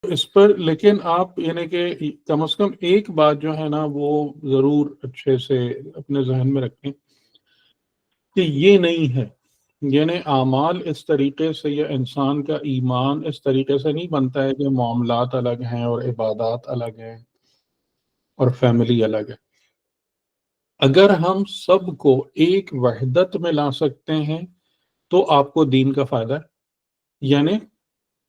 اس پر لیکن آپ یعنی کہ کم از کم ایک بات جو ہے نا وہ ضرور اچھے سے اپنے ذہن میں رکھیں کہ یہ نہیں ہے، یعنی اعمال اس طریقے سے یا انسان کا ایمان اس طریقے سے نہیں بنتا ہے کہ معاملات الگ ہیں اور عبادات الگ ہیں اور فیملی الگ ہے۔ اگر ہم سب کو ایک وحدت میں لا سکتے ہیں تو آپ کو دین کا فائدہ ہے، یعنی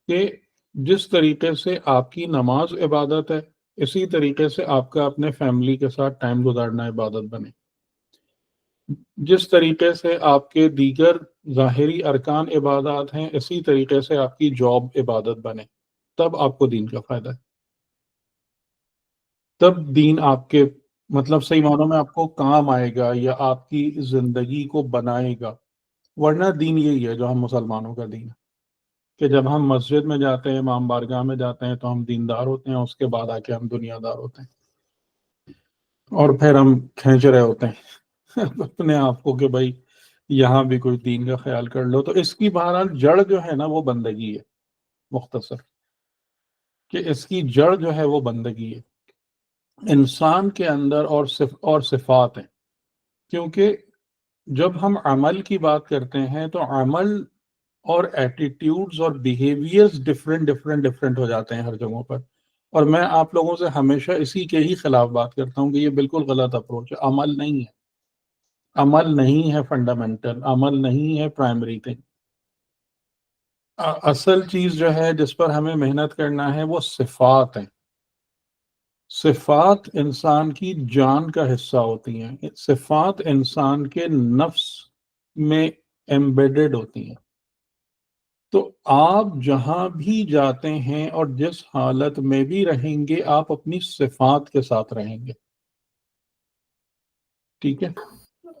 کہ جس طریقے سے آپ کی نماز عبادت ہے اسی طریقے سے آپ کا اپنے فیملی کے ساتھ ٹائم گزارنا عبادت بنے، جس طریقے سے آپ کے دیگر ظاہری ارکان عبادات ہیں اسی طریقے سے آپ کی جاب عبادت بنے، تب آپ کو دین کا فائدہ ہے، تب دین آپ کے مطلب صحیح معنوں میں آپ کو کام آئے گا یا آپ کی زندگی کو بنائے گا۔ ورنہ دین یہی ہے جو ہم مسلمانوں کا دین ہے کہ جب ہم مسجد میں جاتے ہیں، امام بارگاہ میں جاتے ہیں تو ہم دیندار ہوتے ہیں، اس کے بعد آ کے ہم دنیا دار ہوتے ہیں اور پھر ہم کھینچ رہے ہوتے ہیں اپنے آپ کو کہ بھائی یہاں بھی کوئی دین کا خیال کر لو۔ تو اس کی بہرحال جڑ جو ہے نا وہ بندگی ہے، مختصر کہ اس کی جڑ جو ہے وہ بندگی ہے انسان کے اندر اور صفات ہیں، کیونکہ جب ہم عمل کی بات کرتے ہیں تو عمل اور ایٹیٹیوڈز اور بیہیویئرز ڈفرینٹ ہو جاتے ہیں ہر جگہوں پر، اور میں آپ لوگوں سے ہمیشہ اسی کے ہی خلاف بات کرتا ہوں کہ یہ بالکل غلط اپروچ ہے۔ عمل نہیں ہے، عمل نہیں ہے فنڈامنٹل، عمل نہیں ہے پرائمری تھنگ۔ اصل چیز جو ہے جس پر ہمیں محنت کرنا ہے وہ صفات ہیں۔ صفات انسان کی جان کا حصہ ہوتی ہیں، صفات انسان کے نفس میں ایمبیڈڈ ہوتی ہیں۔ تو آپ جہاں بھی جاتے ہیں اور جس حالت میں بھی رہیں گے آپ اپنی صفات کے ساتھ رہیں گے، ٹھیک ہے؟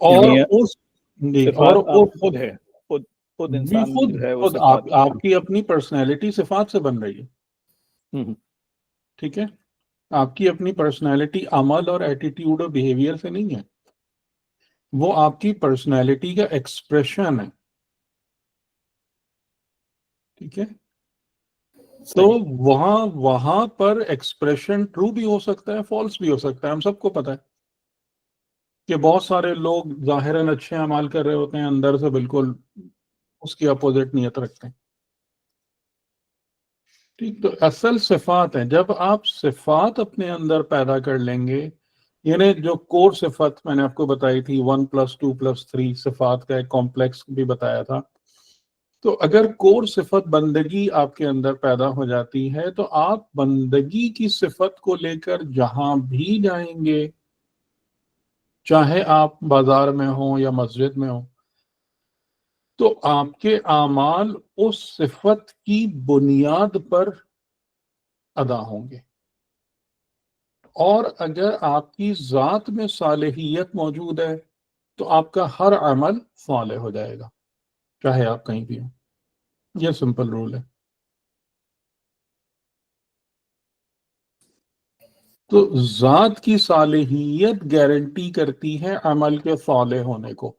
اور یعنی اس جی اور صفات خود ہے، خود بھی انسان خود جو ہے وہ خود صفات آپ کی اپنی پرسنالٹی صفات سے بن رہی ہے، ٹھیک ہے؟ آپ کی اپنی پرسنالٹی عمل اور ایٹیٹیوڈ اور بیہیویئر سے نہیں ہے، وہ آپ کی پرسنالٹی کا ایکسپریشن ہے، ٹھیک ہے؟ تو وہاں پر ایکسپریشن ٹرو بھی ہو سکتا ہے، فالس بھی ہو سکتا ہے۔ ہم سب کو پتا ہے کہ بہت سارے لوگ ظاہراً اچھے اعمال کر رہے ہوتے ہیں، اندر سے بالکل اس کی اپوزٹ نیت رکھتے ہیں، ٹھیک۔ تو اصل صفات ہیں، جب آپ صفات اپنے اندر پیدا کر لیں گے، یعنی جو کور صفت میں نے آپ کو بتائی تھی 1+2+3 صفات کا ایک کمپلیکس بھی بتایا تھا، تو اگر کور صفت بندگی آپ کے اندر پیدا ہو جاتی ہے تو آپ بندگی کی صفت کو لے کر جہاں بھی جائیں گے، چاہے آپ بازار میں ہوں یا مسجد میں ہوں، تو آپ کے اعمال اس صفت کی بنیاد پر ادا ہوں گے، اور اگر آپ کی ذات میں صالحیت موجود ہے تو آپ کا ہر عمل صالح ہو جائے گا، چاہے آپ کہیں بھی ہوں۔ یہ سمپل رول ہے۔ تو ذات کی صالحیت گارنٹی کرتی ہے عمل کے صالح ہونے کو،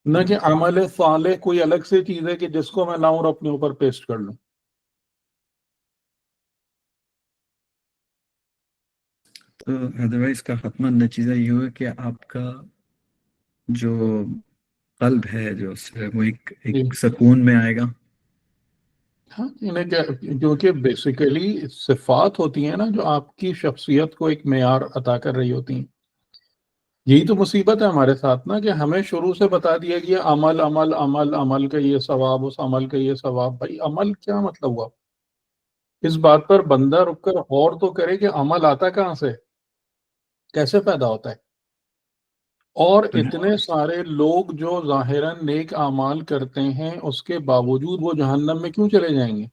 نہ کہ عمل صالح کوئی الگ سے چیز ہے کہ جس کو میں لاؤں اور اپنے اوپر پیسٹ کر لوں۔ تو ادروائز کا ختم نتیجہ یہ ہوگا کہ آپ کا جو قلب ہے جو وہ ایک سکون میں آئے گا۔ ہاں، کیونکہ بیسیکلی صفات ہوتی ہیں نا جو آپ کی شخصیت کو ایک معیار عطا کر رہی ہوتی ہیں۔ یہی تو مصیبت ہے ہمارے ساتھ نا کہ ہمیں شروع سے بتا دیا گیا عمل عمل عمل، عمل کا یہ ثواب، اس عمل کا یہ ثواب۔ بھائی عمل کیا مطلب ہوا؟ اس بات پر بندہ رک کر غور تو کرے کہ عمل آتا کہاں سے، کیسے پیدا ہوتا ہے، اور اتنے سارے لوگ جو ظاہراً نیک اعمال کرتے ہیں اس کے باوجود وہ جہنم میں کیوں چلے جائیں گے؟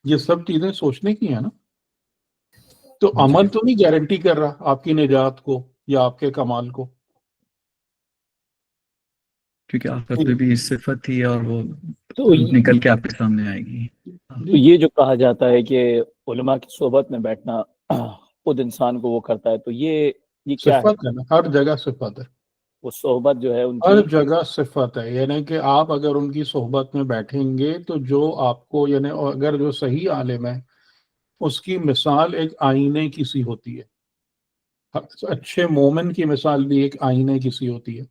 یہ سب چیزیں سوچنے کی ہیں نا۔ تو عمل تو نہیں گارنٹی کر رہا آپ کی نجات کو یا آپ کے کمال کو، کیونکہ آخرت میں بھی صفت تھی اور وہ تو نکل کے آپ کے سامنے آئے گی۔ تو یہ جو کہا جاتا ہے کہ علماء کی صحبت میں بیٹھنا خود انسان کو وہ کرتا ہے، تو یہ کیا ہے؟ صفت ہے نا، ہر جگہ صفت ہے۔ وہ صحبت جو ہے ان ہر کی. جگہ صفت ہے، یعنی کہ آپ اگر ان کی صحبت میں بیٹھیں گے تو جو آپ کو، یعنی اگر جو صحیح عالم ہے اس کی مثال ایک آئینے کی سی ہوتی ہے، اچھے مومن کی مثال بھی ایک آئینے کی سی ہوتی ہے.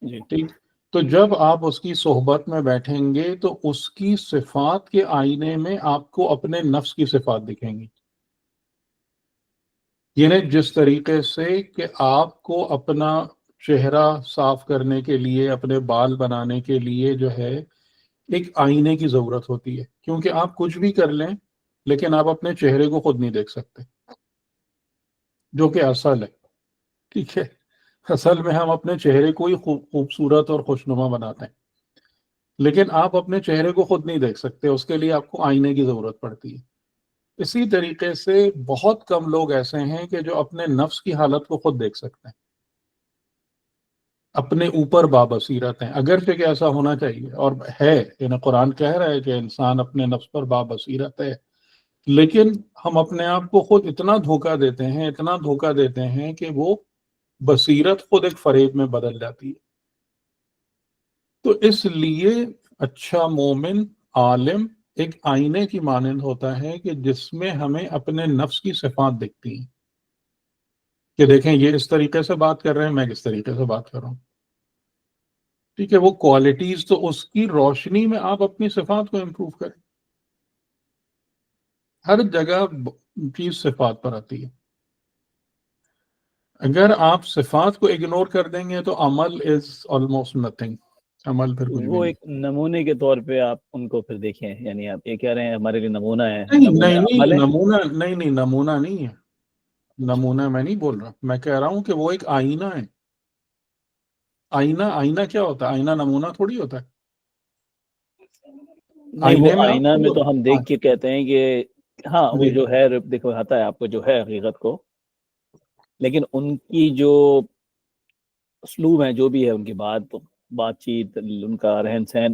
جی ٹھیک، تو جب آپ اس کی صحبت میں بیٹھیں گے تو اس کی صفات کے آئینے میں آپ کو اپنے نفس کی صفات دکھیں گی. یعنی جس طریقے سے کہ آپ کو اپنا چہرہ صاف کرنے کے لیے، اپنے بال بنانے کے لیے جو ہے ایک آئینے کی ضرورت ہوتی ہے، کیونکہ آپ کچھ بھی کر لیں لیکن آپ اپنے چہرے کو خود نہیں دیکھ سکتے، جو کہ اصل ہے. ٹھیک ہے، اصل میں ہم اپنے چہرے کو ہی خوبصورت اور خوشنما بناتے ہیں، لیکن آپ اپنے چہرے کو خود نہیں دیکھ سکتے، اس کے لیے آپ کو آئینے کی ضرورت پڑتی ہے. اسی طریقے سے بہت کم لوگ ایسے ہیں کہ جو اپنے نفس کی حالت کو خود دیکھ سکتے ہیں، اپنے اوپر بابصیرت ہیں. اگرچہ کہ ایسا ہونا چاہیے اور ہے، یعنی قرآن کہہ رہا ہے کہ انسان اپنے نفس پر بابصیرت ہے، لیکن ہم اپنے آپ کو خود اتنا دھوکہ دیتے ہیں، اتنا دھوکہ دیتے ہیں کہ وہ بصیرت خود ایک فریب میں بدل جاتی ہے. تو اس لیے اچھا مومن عالم ایک آئینے کی مانند ہوتا ہے کہ جس میں ہمیں اپنے نفس کی صفات دکھتی ہیں کہ دیکھیں یہ اس طریقے سے بات کر رہے ہیں، میں کس طریقے سے بات کر رہا ہوں. ٹھیک ہے، وہ کوالٹیز تو اس کی روشنی میں آپ اپنی صفات کو امپروو کریں. ہر جگہ چیز صفات پر آتی ہے. اگر آپ صفات کو اگنور کر دیں گے تو عمل از آلموسٹ نتھنگ، عمل پھر کچھ بھی وہ نہیں. ایک نمونے کے طور پہ آپ ان کو پھر دیکھیں، یعنی آپ یہ کہہ رہے ہیں ہمارے لیے نمونہ ہے، نہیں نمونہ نہیں عمل نہیں، ہے. نمونہ نہیں، نہیں نمونہ نہیں ہے. نمونہ میں نہیں بول رہا، میں کہہ رہا ہوں کہ وہ ایک آئینہ ہے. آئینہ، آئینہ کیا ہوتا ہے؟ آئینہ نمونہ تھوڑی ہوتا ہے. نہیں، وہ آئینے میں آپ آئینہ میں کو، تو ہم دیکھ کے کہتے ہیں کہ ہاں وہ جی جو ہے دکھاتا ہے آپ کو جو ہے حقیقت کو، لیکن ان کی جو اسلوب ہیں، جو بھی ہے ان کی بات چیت، ان کا رہن سہن،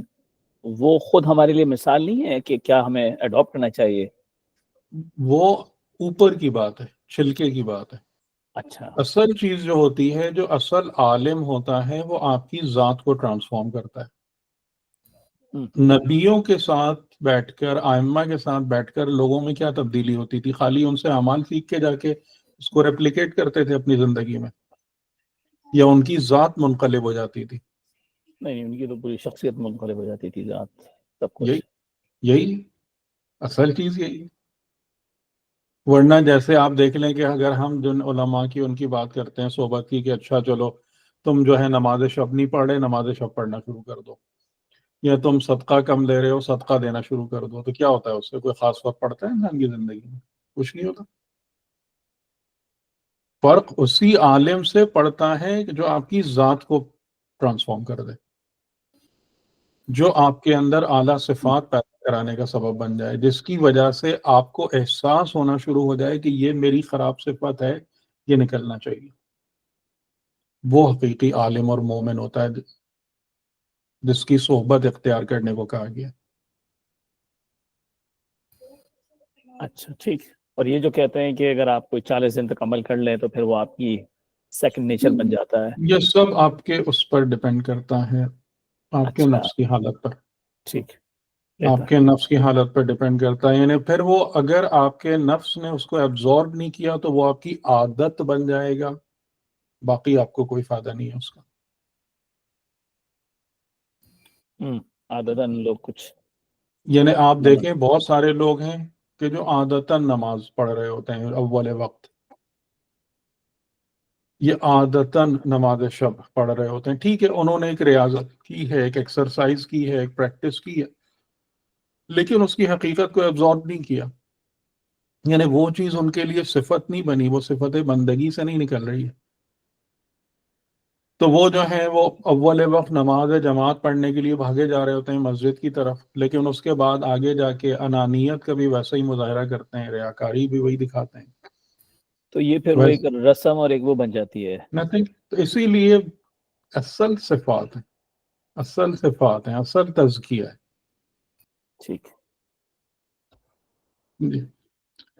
وہ خود ہمارے لیے مثال نہیں ہے کہ کیا ہمیں اڈاپٹ کرنا چاہیے. وہ اوپر کی بات ہے، چھلکے کی بات ہے. اچھا. اصل چیز جو ہوتی ہے، جو اصل عالم ہوتا ہے وہ آپ کی ذات کو ٹرانسفارم کرتا ہے. نبیوں کے ساتھ بیٹھ کر، ائمہ کے ساتھ بیٹھ کر لوگوں میں کیا تبدیلی ہوتی تھی؟ خالی ان سے اعمال سیکھ کے جا کے اس کو ریپلیکیٹ کرتے تھے اپنی زندگی میں، یا ان کی ذات منقلب ہو جاتی تھی؟ نہیں، ان کی تو پوری شخصیت منقلب ہو جاتی تھی، ذات سب یہی کچھ. یہی اصل چیز یہی ہے. ورنہ جیسے آپ دیکھ لیں کہ اگر ہم جن علماء کی ان کی بات کرتے ہیں صحبت کی کہ اچھا چلو تم جو ہے نماز شب نہیں پڑھ رہے، نماز شب پڑھنا شروع کر دو، یا تم صدقہ کم دے رہے ہو، صدقہ دینا شروع کر دو، تو کیا ہوتا ہے؟ اس سے کوئی خاص فرق پڑتا ہے انسان کی زندگی میں؟ کچھ نہیں ہوتا. فرق اسی عالم سے پڑتا ہے کہ جو آپ کی ذات کو ٹرانسفارم کر دے، جو آپ کے اندر اعلیٰ صفات پیدا کرانے کا سبب بن جائے، جس کی وجہ سے آپ کو احساس ہونا شروع ہو جائے کہ یہ میری خراب صفت ہے، یہ نکلنا چاہیے. وہ حقیقی عالم اور مومن ہوتا ہے جس کی صحبت اختیار کرنے کو کہا گیا. اچھا ٹھیک. اور یہ جو کہتے ہیں کہ اگر آپ کوئی 40 دن تک عمل کر لیں تو پھر وہ آپ کی سیکنڈ نیچر بن جاتا ہے. یہ سب آپ کے اس پر ڈپینڈ کرتا ہے، آپ کے اچھا نفس کی حالت پر. ٹھیک. آپ کے نفس کی حالت پر ڈپینڈ کرتا ہے، یعنی پھر وہ اگر آپ کے نفس نے اس کو ایبزورب نہیں کیا تو وہ آپ کی عادت بن جائے گا، باقی آپ کو کوئی فائدہ نہیں ہے اس کا. عادتاً لوگ کچھ یعنی آپ دیکھیں بہت سارے لوگ ہیں کہ جو عادتاً نماز پڑھ رہے ہوتے ہیں اول وقت، یہ عادتاً نماز شب پڑھ رہے ہوتے ہیں. ٹھیک ہے، انہوں نے ایک ریاضت کی ہے، ایک ایکسرسائز کی ہے، ایک پریکٹس کی ہے، لیکن اس کی حقیقت کو ایبزورب نہیں کیا. یعنی وہ چیز ان کے لیے صفت نہیں بنی، وہ صفت بندگی سے نہیں نکل رہی ہے. تو وہ جو ہیں وہ اول وقت نماز جماعت پڑھنے کے لیے بھاگے جا رہے ہوتے ہیں مسجد کی طرف، لیکن اس کے بعد آگے جا کے انانیت کا بھی ویسا ہی مظاہرہ کرتے ہیں، ریاکاری بھی وہی دکھاتے ہیں. تو یہ پھر وہ ایک رسم اور ایک وہ بن جاتی ہے. تو اسی لیے اصل صفات ہیں، اصل صفات ہیں، اصل تزکیہ ہے. ٹھیک. جی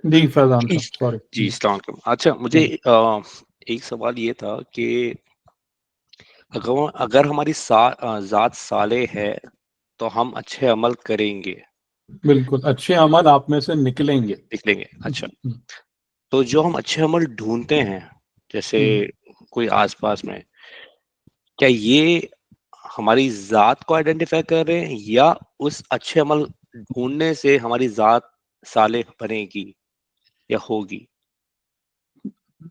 جی فیضان صاحب، سوری. جی السلام علیکم. اچھا مجھے ایک سوال یہ تھا کہ اگر ہماری ذات صالح ہے تو ہم اچھے عمل کریں گے، بالکل اچھے عمل آپ میں سے نکلیں گے. نکلیں گے. اچھا، تو جو ہم اچھے عمل ڈھونڈتے ہیں جیسے کوئی آس پاس میں، کیا یہ ہماری ذات کو آئیڈینٹیفائی کر رہے ہیں یا اس اچھے عمل ڈھونڈنے سے ہماری ذات صالح بنے گی یا ہوگی؟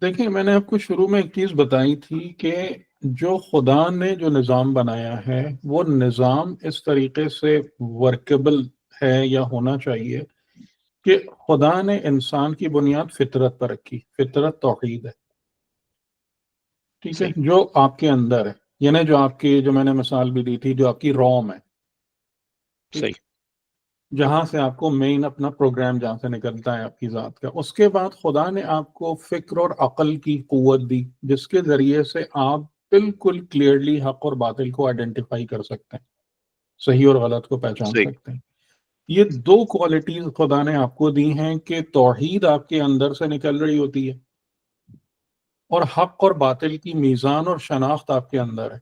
دیکھیں میں نے آپ کو شروع میں ایک چیز بتائی تھی کہ جو خدا نے جو نظام بنایا ہے وہ نظام اس طریقے سے ورکیبل ہے یا ہونا چاہیے کہ خدا نے انسان کی بنیاد فطرت پر رکھی. فطرت توحید ہے، ٹھیک ہے، صحیح. جو آپ کے اندر ہے، یعنی جو آپ کی، جو میں نے مثال بھی دی تھی، جو آپ کی روم ہے، ٹھیک، صحیح. جہاں سے آپ کو مین اپنا پروگرام جہاں سے نکلتا ہے آپ کی ذات کا. اس کے بعد خدا نے آپ کو فکر اور عقل کی قوت دی جس کے ذریعے سے آپ بالکل کلیئرلی حق اور باطل کو آئیڈینٹیفائی کر سکتے ہیں، صحیح اور غلط کو پہچان صحیح. سکتے ہیں. یہ دو کوالٹیز خدا نے آپ کو دی ہیں کہ توحید آپ کے اندر سے نکل رہی ہوتی ہے اور حق اور باطل کی میزان اور شناخت آپ کے اندر ہے،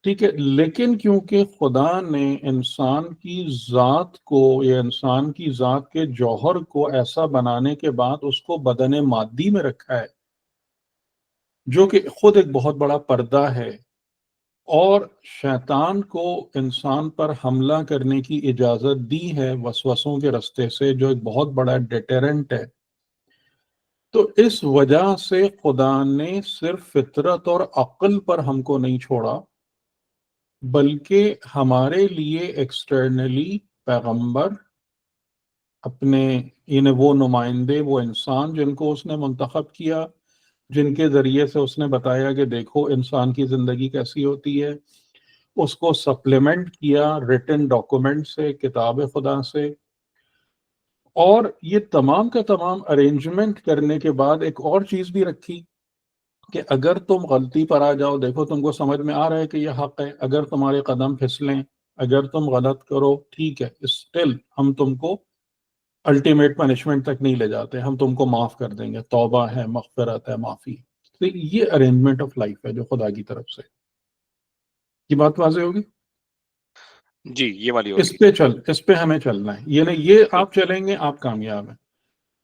ٹھیک ہے. لیکن کیونکہ خدا نے انسان کی ذات کو یا انسان کی ذات کے جوہر کو ایسا بنانے کے بعد اس کو بدن مادی میں رکھا ہے جو کہ خود ایک بہت بڑا پردہ ہے، اور شیطان کو انسان پر حملہ کرنے کی اجازت دی ہے وسوسوں کے رستے سے، جو ایک بہت بڑا ڈیٹرنٹ ہے. تو اس وجہ سے خدا نے صرف فطرت اور عقل پر ہم کو نہیں چھوڑا، بلکہ ہمارے لیے ایکسٹرنلی پیغمبر، اپنے یعنی وہ نمائندے، وہ انسان جن کو اس نے منتخب کیا، جن کے ذریعے سے اس نے بتایا کہ دیکھو انسان کی زندگی کیسی ہوتی ہے، اس کو سپلیمنٹ کیا ریٹن ڈاکومنٹ سے، کتاب خدا سے. اور یہ تمام کا تمام ارینجمنٹ کرنے کے بعد ایک اور چیز بھی رکھی کہ اگر تم غلطی پر آ جاؤ، دیکھو تم کو سمجھ میں آ رہا ہے کہ یہ حق ہے، اگر تمہارے قدم پھسلیں، اگر تم غلط کرو، ٹھیک ہے، اسٹل ہم تم کو الٹیمیٹ پنشمنٹ تک نہیں لے جاتے، ہم تم کو معاف کر دیں گے، توبہ ہے، مغفرت ہے، معافی. تو یہ ارینجمنٹ آف لائف ہے جو خدا کی طرف سے. یہ بات واضح ہوگی؟ جی، یہ والی اس ہوگی. اس پہ ہمیں چلنا ہے، یعنی یہ آپ چلیں گے آپ کامیاب ہیں.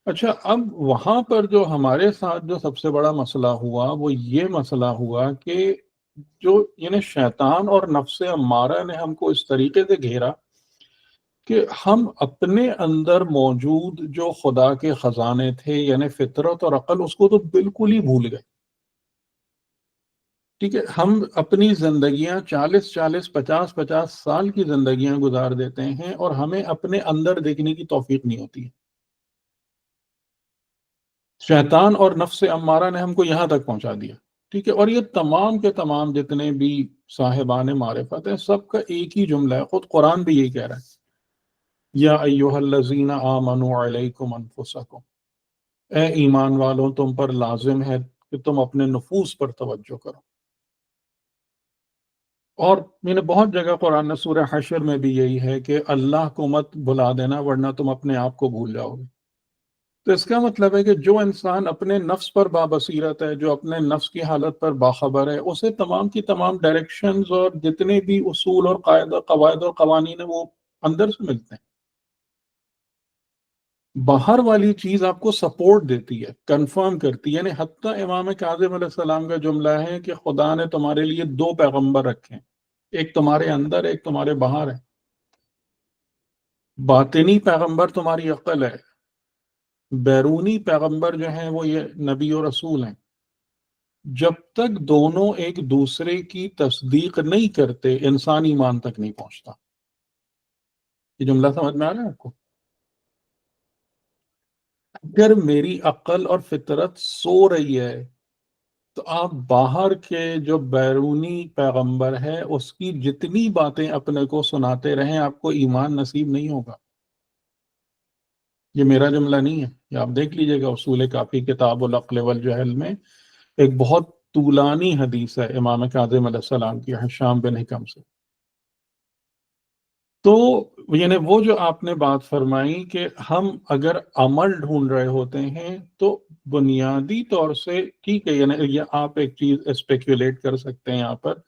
اچھا، اب وہاں پر جو ہمارے ساتھ جو سب سے بڑا مسئلہ ہوا وہ یہ مسئلہ ہوا کہ جو یعنی شیطان اور نفس امارہ نے ہم کو اس طریقے سے گھیرا کہ ہم اپنے اندر موجود جو خدا کے خزانے تھے یعنی فطرت اور عقل، اس کو تو بالکل ہی بھول گئے. ٹھیک ہے، ہم اپنی زندگیاں 40 50 سال کی زندگیاں گزار دیتے ہیں اور ہمیں اپنے اندر دیکھنے کی توفیق نہیں ہوتی ہے. شیطان اور نفس امارہ نے ہم کو یہاں تک پہنچا دیا. ٹھیک ہے، اور یہ تمام کے تمام جتنے بھی صاحبان معرفت ہیں، سب کا ایک ہی جملہ ہے، خود قرآن بھی یہی کہہ رہا ہے، یا ایھا الذین آمنوا علیکم انفسکم، اے ایمان والوں تم پر لازم ہے کہ تم اپنے نفوس پر توجہ کرو. اور میں نے بہت جگہ قرآن سورہ حشر میں بھی یہی ہے کہ اللہ کو مت بھلا دینا ورنہ تم اپنے آپ کو بھول جاؤ گے. تو اس کا مطلب ہے کہ جو انسان اپنے نفس پر بابصیرت ہے، جو اپنے نفس کی حالت پر باخبر ہے، اسے تمام کی تمام ڈائریکشنز اور جتنے بھی اصول اور قواعد اور قوانین ہیں وہ اندر سے ملتے ہیں. باہر والی چیز آپ کو سپورٹ دیتی ہے، کنفرم کرتی ہے. یعنی حتیٰ امام کاظم علیہ السلام کا جملہ ہے کہ خدا نے تمہارے لیے 2 پیغمبر رکھے ہیں، ایک تمہارے اندر ہے، ایک تمہارے باہر ہے. باطنی پیغمبر تمہاری عقل ہے، بیرونی پیغمبر جو ہیں وہ یہ نبی و رسول ہیں. جب تک دونوں ایک دوسرے کی تصدیق نہیں کرتے انسان ایمان تک نہیں پہنچتا. یہ جملہ سمجھ میں آ رہا ہے آپ کو؟ اگر میری عقل اور فطرت سو رہی ہے تو آپ باہر کے جو بیرونی پیغمبر ہے اس کی جتنی باتیں اپنے کو سناتے رہیں آپ کو ایمان نصیب نہیں ہوگا. یہ میرا جملہ نہیں ہے، یہ آپ دیکھ لیجئے گا اصول کافی کتاب العقل والجہل میں ایک بہت طولانی حدیث ہے امام کاظم علیہ السلام کی حشام بن حکم سے. تو یعنی وہ جو آپ نے بات فرمائی کہ ہم اگر عمل ڈھونڈ رہے ہوتے ہیں تو بنیادی طور سے ٹھیک ہے، یعنی یہ آپ ایک چیز اسپیکولیٹ کر سکتے ہیں یہاں پر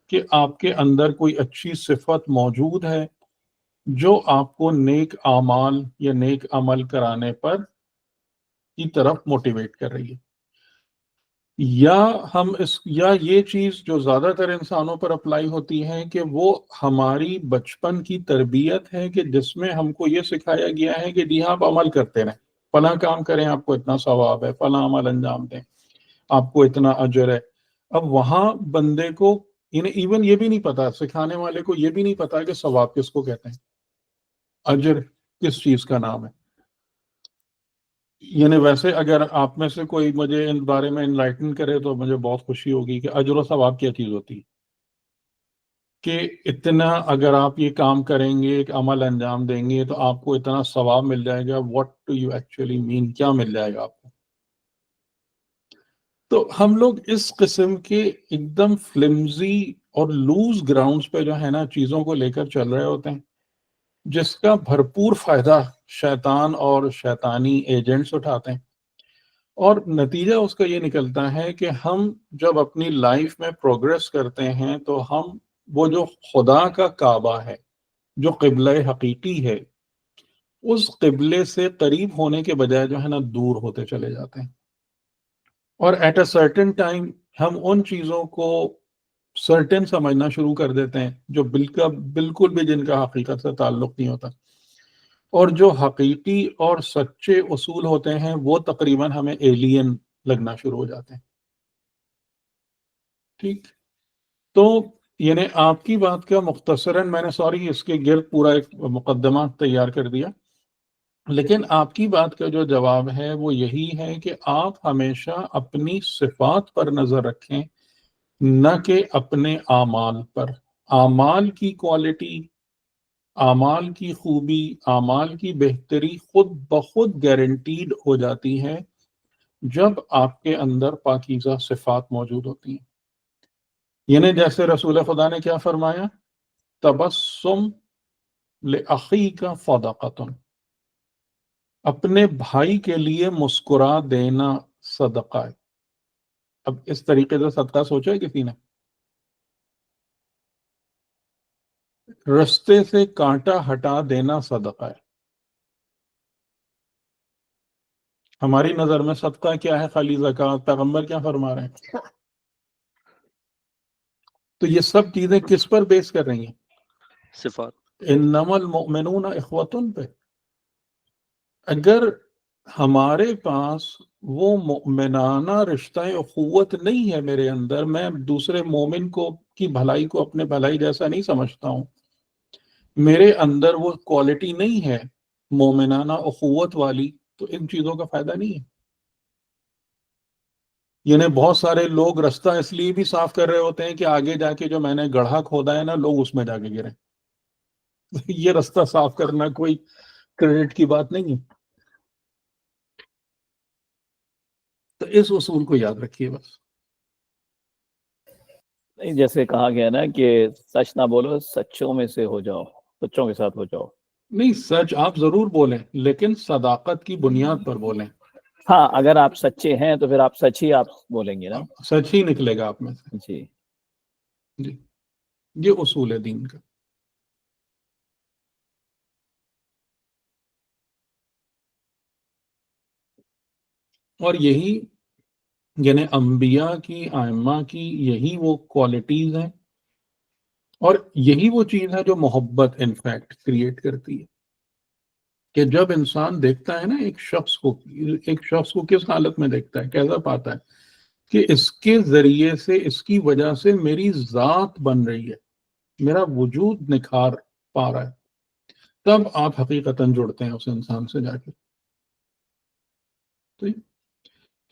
کہ آپ کے اندر کوئی اچھی صفت موجود ہے جو آپ کو نیک اعمال یا نیک عمل کرانے پر کی طرف موٹیویٹ کر رہی ہے، یا یہ چیز جو زیادہ تر انسانوں پر اپلائی ہوتی ہے کہ وہ ہماری بچپن کی تربیت ہے کہ جس میں ہم کو یہ سکھایا گیا ہے کہ جی آپ عمل کرتے رہیں، فلاں کام کریں آپ کو اتنا ثواب ہے، فلاں عمل انجام دیں آپ کو اتنا اجر ہے۔ اب وہاں بندے کو ایون یہ بھی نہیں پتا، سکھانے والے کو یہ بھی نہیں پتا کہ ثواب کس کو کہتے ہیں، اجر کس چیز کا نام ہے۔ یعنی ویسے اگر آپ میں سے کوئی مجھے ان بارے میں انلائٹن کرے تو مجھے بہت خوشی ہوگی کہ اجر و ثواب کیا چیز ہوتی ہے، کہ اتنا اگر آپ یہ کام کریں گے، ایک عمل انجام دیں گے تو آپ کو اتنا ثواب مل جائے گا۔ What do you actually mean, کیا مل جائے گا آپ کو؟ تو ہم لوگ اس قسم کے ایک دم فلمزی اور لوز گراؤنڈز پہ جو ہے نا چیزوں کو لے کر چل رہے ہوتے ہیں، جس کا بھرپور فائدہ شیطان اور شیطانی ایجنٹس اٹھاتے ہیں، اور نتیجہ اس کا یہ نکلتا ہے کہ ہم جب اپنی لائف میں پروگریس کرتے ہیں تو ہم وہ جو خدا کا کعبہ ہے، جو قبلہ حقیقی ہے، اس قبلے سے قریب ہونے کے بجائے جو ہے نا دور ہوتے چلے جاتے ہیں، اور ایٹ اے سرٹن ٹائم ہم ان چیزوں کو سرٹن سمجھنا شروع کر دیتے ہیں جو بالکل بھی جن کا حقیقت سے تعلق نہیں ہوتا، اور جو حقیقی اور سچے اصول ہوتے ہیں وہ تقریباً ہمیں ایلین لگنا شروع ہو جاتے ہیں۔ ٹھیک، تو یعنی آپ کی بات کا مختصراً میں نے اس کے گرد پورا ایک مقدمہ تیار کر دیا، لیکن آپ کی بات کا جو جواب ہے وہ یہی ہے کہ آپ ہمیشہ اپنی صفات پر نظر رکھیں، نہ کہ اپنے اعمال پر۔ اعمال کی کوالٹی، اعمال کی خوبی، اعمال کی بہتری خود بخود گارنٹیڈ ہو جاتی ہے جب آپ کے اندر پاکیزہ صفات موجود ہوتی ہیں۔ یعنی جیسے رسول خدا نے کیا فرمایا، تبسم لأخیک صدقۃ، اپنے بھائی کے لیے مسکرا دینا صدقہ ہے۔ اب اس طریقے سے صدقہ سوچا ہے کسی نے؟ رستے سے کانٹا ہٹا دینا صدقہ ہے۔ ہماری نظر میں صدقہ کیا ہے؟ خالی زکوٰۃ۔ پیغمبر کیا فرما رہے ہیں؟ تو یہ سب چیزیں کس پر بیس کر رہی ہیں؟ صفات۔ انما المؤمنون اخوۃ پہ۔ اگر ہمارے پاس وہ مؤمنانہ رشتہ اخوت نہیں ہے میرے اندر، میں دوسرے مومن کی بھلائی کو اپنے بھلائی جیسا نہیں سمجھتا ہوں، میرے اندر وہ کوالٹی نہیں ہے مومنانہ اخوت والی، تو ان چیزوں کا فائدہ نہیں ہے۔ یعنی بہت سارے لوگ رستہ اس لیے بھی صاف کر رہے ہوتے ہیں کہ آگے جا کے جو میں نے گڑھا کھودا ہے نا، لوگ اس میں جا کے گریں۔ یہ رستہ صاف کرنا کوئی کریڈٹ کی بات نہیں ہے۔ تو اس اصول کو یاد رکھیے بس۔ نہیں، جیسے کہا گیا نا کہ سچ نہ بولو، سچوں میں سے ہو جاؤ، سچوں کے ساتھ ہو جاؤ۔ نہیں، سچ آپ ضرور بولیں لیکن صداقت کی بنیاد پر بولیں۔ ہاں، اگر آپ سچے ہیں تو پھر آپ سچ ہی آپ بولیں گے نا۔ سچ ہی نکلے گا آپ میں سے۔ جی جی، یہ اصول ہے دین کا۔ اور یہی یعنی انبیاء کی، ائمہ کی یہی وہ کوالٹیز ہیں، اور یہی وہ چیز ہے جو محبت انفیکٹ کریٹ کرتی ہے، کہ جب انسان دیکھتا ہے نا ایک شخص کو کس حالت میں دیکھتا ہے، کیسا پاتا ہے کہ اس کے ذریعے سے، اس کی وجہ سے میری ذات بن رہی ہے، میرا وجود نکھار پا رہا ہے، تب آپ حقیقتاً جڑتے ہیں اس انسان سے جا کے۔ تو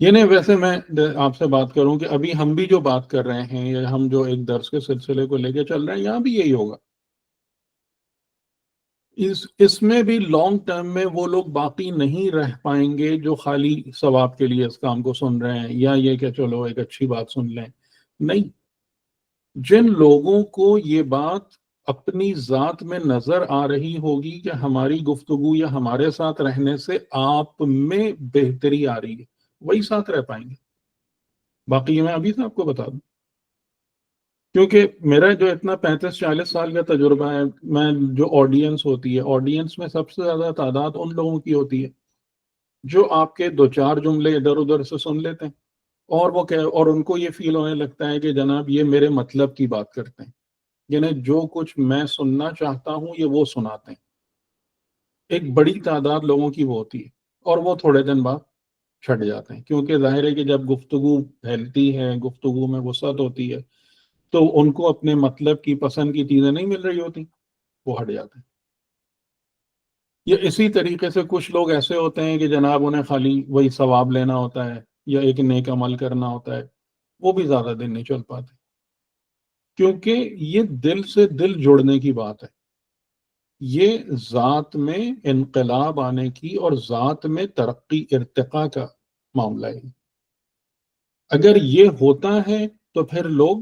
یعنی ویسے میں آپ سے بات کروں کہ ابھی ہم بھی جو بات کر رہے ہیں، یا ہم جو ایک درس کے سلسلے کو لے کے چل رہے ہیں، یہاں بھی یہی ہوگا۔ اس میں بھی لانگ ٹرم میں وہ لوگ باقی نہیں رہ پائیں گے جو خالی ثواب کے لیے اس کام کو سن رہے ہیں، یا یہ کہ چلو ایک اچھی بات سن لیں۔ نہیں، جن لوگوں کو یہ بات اپنی ذات میں نظر آ رہی ہوگی کہ ہماری گفتگو یا ہمارے ساتھ رہنے سے آپ میں بہتری آ رہی ہے، وہی ساتھ رہ پائیں گے۔ باقی میں ابھی سے آپ کو بتا دوں، کیونکہ میرا جو اتنا 35-40 سال کا تجربہ ہے، میں جو آڈینس ہوتی ہے، آڈینس میں سب سے زیادہ تعداد ان لوگوں کی ہوتی ہے جو آپ کے 2-4 جملے ادھر ادھر سے سن لیتے ہیں اور اور ان کو یہ فیل ہونے لگتا ہے کہ جناب یہ میرے مطلب کی بات کرتے ہیں، یعنی جو کچھ میں سننا چاہتا ہوں یہ وہ سناتے ہیں. ایک بڑی تعداد لوگوں کی وہ ہوتی ہے اور وہ تھوڑے دن بعد چھٹ جاتے ہیں، کیونکہ ظاہر ہے کہ جب گفتگو پھیلتی ہے، گفتگو میں وسعت ہوتی ہے، تو ان کو اپنے مطلب کی پسند کی چیزیں نہیں مل رہی ہوتی، وہ ہٹ جاتے ہیں. یہ اسی طریقے سے کچھ لوگ ایسے ہوتے ہیں کہ جناب انہیں خالی وہی ثواب لینا ہوتا ہے یا ایک نیک عمل کرنا ہوتا ہے، وہ بھی زیادہ دن نہیں چل پاتے، کیونکہ یہ دل سے دل جوڑنے کی بات ہے. یہ ذات میں انقلاب آنے کی اور ذات میں ترقی ارتقاء کا معاملہ ہے. اگر یہ ہوتا ہے تو پھر لوگ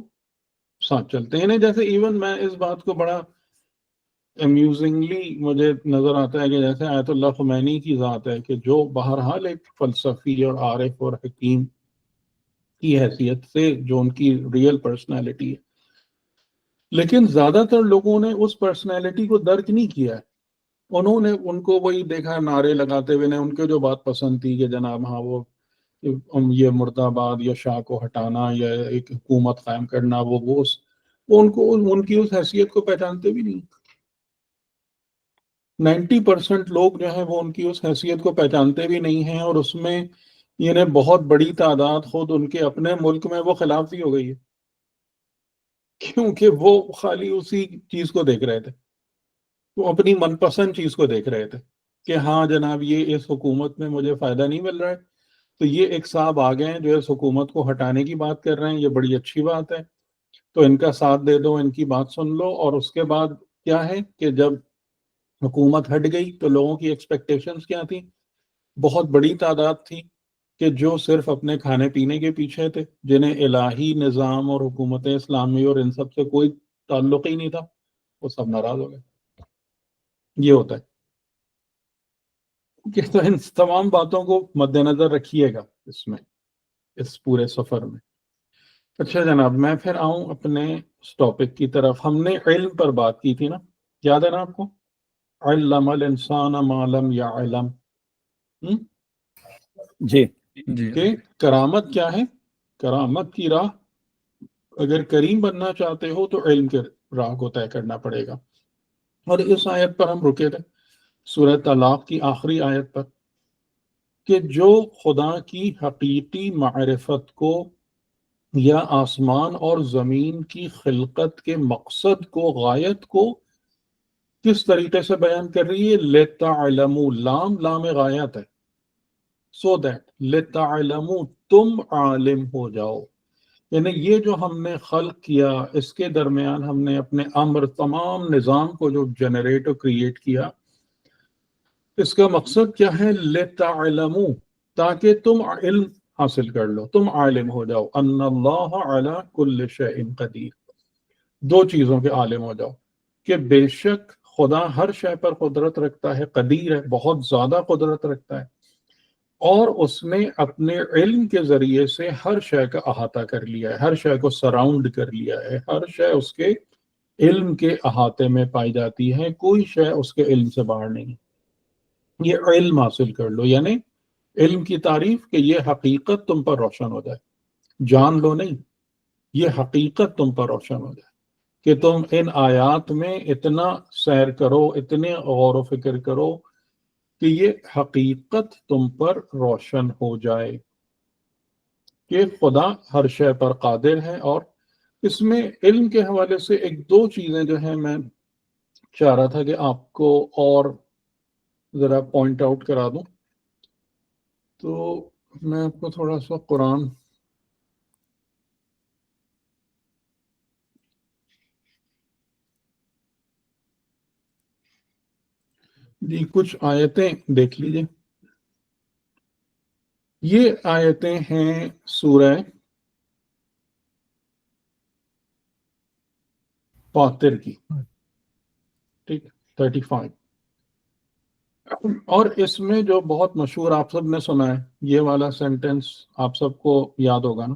ساتھ چلتے ہیں. جیسے ایون میں اس بات کو بڑا امیوزنگلی مجھے نظر آتا ہے کہ جیسے آیت اللہ خمینی کی ذات ہے کہ جو بہرحال ایک فلسفی اور عارف اور حکیم کی حیثیت سے جو ان کی ریئل پرسنالٹی ہے، لیکن زیادہ تر لوگوں نے اس پرسنالٹی کو درک نہیں کیا ہے. انہوں نے ان کو وہی دیکھا نعرے لگاتے ہوئے، ان کے جو بات پسند تھی کہ جناب ہاں وہ یہ مرد آباد یا شاہ کو ہٹانا یا ایک حکومت قائم کرنا، وہ ان کو ان کی اس حیثیت کو پہچانتے بھی نہیں. 90% لوگ جو ہیں وہ ان کی اس حیثیت کو پہچانتے بھی نہیں ہیں، اور اس میں بہت بڑی تعداد خود ان کے اپنے ملک میں وہ خلاف بھی ہو گئی ہے، کیونکہ وہ خالی اسی چیز کو دیکھ رہے تھے، وہ اپنی من پسند چیز کو دیکھ رہے تھے کہ ہاں جناب یہ اس حکومت میں مجھے فائدہ نہیں مل رہا ہے، تو یہ ایک صاحب آ گئے ہیں جو اس حکومت کو ہٹانے کی بات کر رہے ہیں، یہ بڑی اچھی بات ہے، تو ان کا ساتھ دے دو، ان کی بات سن لو. اور اس کے بعد کیا ہے کہ جب حکومت ہٹ گئی تو لوگوں کی ایکسپیکٹیشنز کیا تھیں؟ بہت بڑی تعداد تھی کہ جو صرف اپنے کھانے پینے کے پیچھے تھے، جنہیں الہی نظام اور حکومت اسلامی اور ان سب سے کوئی تعلق ہی نہیں تھا، وہ سب ناراض ہو گئے. یہ ہوتا ہے کہ تو ان تمام باتوں کو مد نظر رکھیے گا اس پورے سفر میں. اچھا جناب، میں پھر آؤں اپنے اس ٹاپک کی طرف. ہم نے علم پر بات کی تھی نا، یاد ہے نا آپ کو؟ علم الانسان ما لم یعلم. جی جی کہ کرامت کیا ہے؟ کرامت کی راہ اگر کریم بننا چاہتے ہو تو علم کے راہ کو طے کرنا پڑے گا. اور اس آیت پر ہم رکے تھے، سورہ طلاق کی آخری آیت پر، کہ جو خدا کی حقیقی معرفت کو یا آسمان اور زمین کی خلقت کے مقصد کو، غایت کو کس طریقے سے بیان کر رہی ہے؟ لِتَعْلَمُوا، لام غایت ہے، سو دیٹ لِتَعْلَمُوا، تم عالم ہو جاؤ. یعنی یہ جو ہم نے خلق کیا، اس کے درمیان ہم نے اپنے امر، تمام نظام کو جو جنریٹ اور کریٹ کیا، اس کا مقصد کیا ہے؟ لِتَعْلَمُوا، تاکہ تم علم حاصل کر لو، تم عالم ہو جاؤ. ان اللہ علی کل شیء قدیر، دو چیزوں کے عالم ہو جاؤ کہ بے شک خدا ہر شے پر قدرت رکھتا ہے، قدیر ہے، بہت زیادہ قدرت رکھتا ہے، اور اس نے اپنے علم کے ذریعے سے ہر شے کا احاطہ کر لیا ہے، ہر شے کو سراؤنڈ کر لیا ہے، ہر شے اس کے علم کے احاطے میں پائی جاتی ہے، کوئی شے اس کے علم سے باہر نہیں. یہ علم حاصل کر لو، یعنی علم کی تعریف کہ یہ حقیقت تم پر روشن ہو جائے. جان لو نہیں، یہ حقیقت تم پر روشن ہو جائے کہ تم ان آیات میں اتنا سیر کرو، اتنے غور و فکر کرو کہ یہ حقیقت تم پر روشن ہو جائے کہ خدا ہر شے پر قادر ہے. اور اس میں علم کے حوالے سے ایک دو چیزیں جو ہیں میں چاہ رہا تھا کہ آپ کو اور ذرا پوائنٹ آؤٹ کرا دوں. تو میں آپ کو تھوڑا سا قرآن جی کچھ آیتیں دیکھ لیجئے. یہ آیتیں ہیں سورہ فاطر کی، ٹھیک، 35. اور اس میں جو بہت مشہور آپ سب نے سنا ہے، یہ والا سینٹنس آپ سب کو یاد ہوگا نا،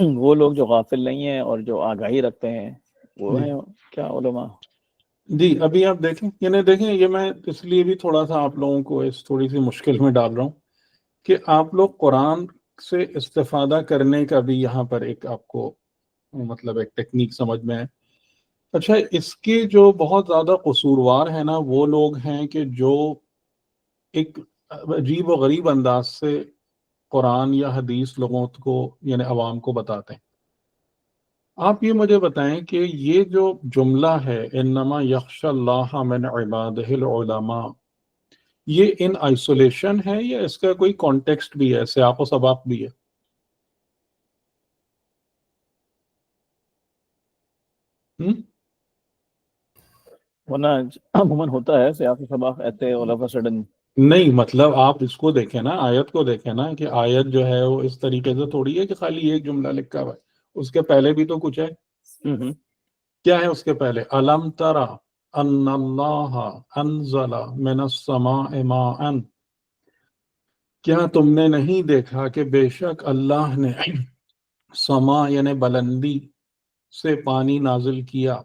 وہ لوگ جو غافل نہیں ہیں اور جو آگاہی رکھتے ہیں وہ جی ہیں کیا علماء. جی ابھی آپ دیکھیں یعنی دیکھیں یہ میں اس لیے بھی تھوڑا سا آپ لوگوں کو اس تھوڑی سی مشکل میں ڈال رہا ہوں کہ آپ لوگ قرآن سے استفادہ کرنے کا بھی یہاں پر ایک آپ کو مطلب ایک ٹیکنیک سمجھ میں ہے. اچھا اس کے جو بہت زیادہ قصوروار ہیں نا وہ لوگ ہیں کہ جو ایک عجیب و غریب انداز سے قرآن یا حدیث لوگوں کو یعنی عوام کو بتاتے ہیں. آپ یہ مجھے بتائیں کہ یہ جو جملہ ہے انما یخش اللہ من عبادہ العلماء یہ ان آئسولیشن ہے یا اس کا کوئی کانٹیکسٹ بھی ہے سیاق و سباق بھی ہے؟ ورنہ عموماً ہوتا ہے سیاق و سباق ایسے all of a sudden. نہیں مطلب آپ اس کو دیکھیں نا آیت کو دیکھیں نا کہ آیت جو ہے وہ اس طریقے سے تھوڑی ہے کہ خالی ایک جملہ لکھا ہوا ہے، اس کے پہلے بھی تو کچھ ہے. کیا ہے اس کے پہلے؟ الم ترى ان اللہ انزل من السماء ماء، کیا تم نے نہیں دیکھا کہ بے شک اللہ نے سما یعنی بلندی سے پانی نازل کیا.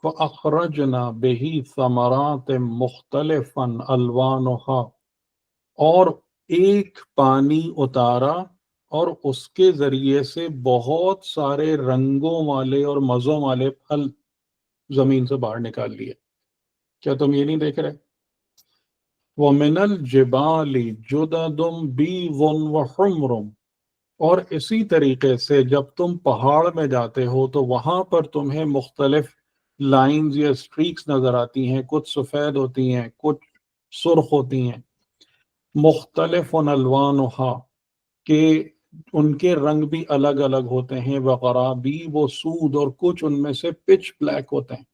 فَأَخْرَجْنَا بِهِ ثَمَرَاتٍ مُخْتَلِفًا أَلْوَانُهَا، اور ایک پانی اتارا اور اس کے ذریعے سے بہت سارے رنگوں والے اور مزوں والے پھل زمین سے باہر نکال لیے. کیا تم یہ نہیں دیکھ رہے؟ وَمِنَ الْجِبَالِ جُدَدٌ بِيضٌ وَحُمْرٌ، اور اسی طریقے سے جب تم پہاڑ میں جاتے ہو تو وہاں پر تمہیں مختلف لائنز یا سٹریکس نظر آتی ہیں، کچھ سفید ہوتی ہیں کچھ سرخ ہوتی ہیں. مختلف الوانها، کہ ان کے رنگ بھی الگ الگ ہوتے ہیں. وغرابیب و سود، اور کچھ ان میں سے پچ بلیک ہوتے ہیں.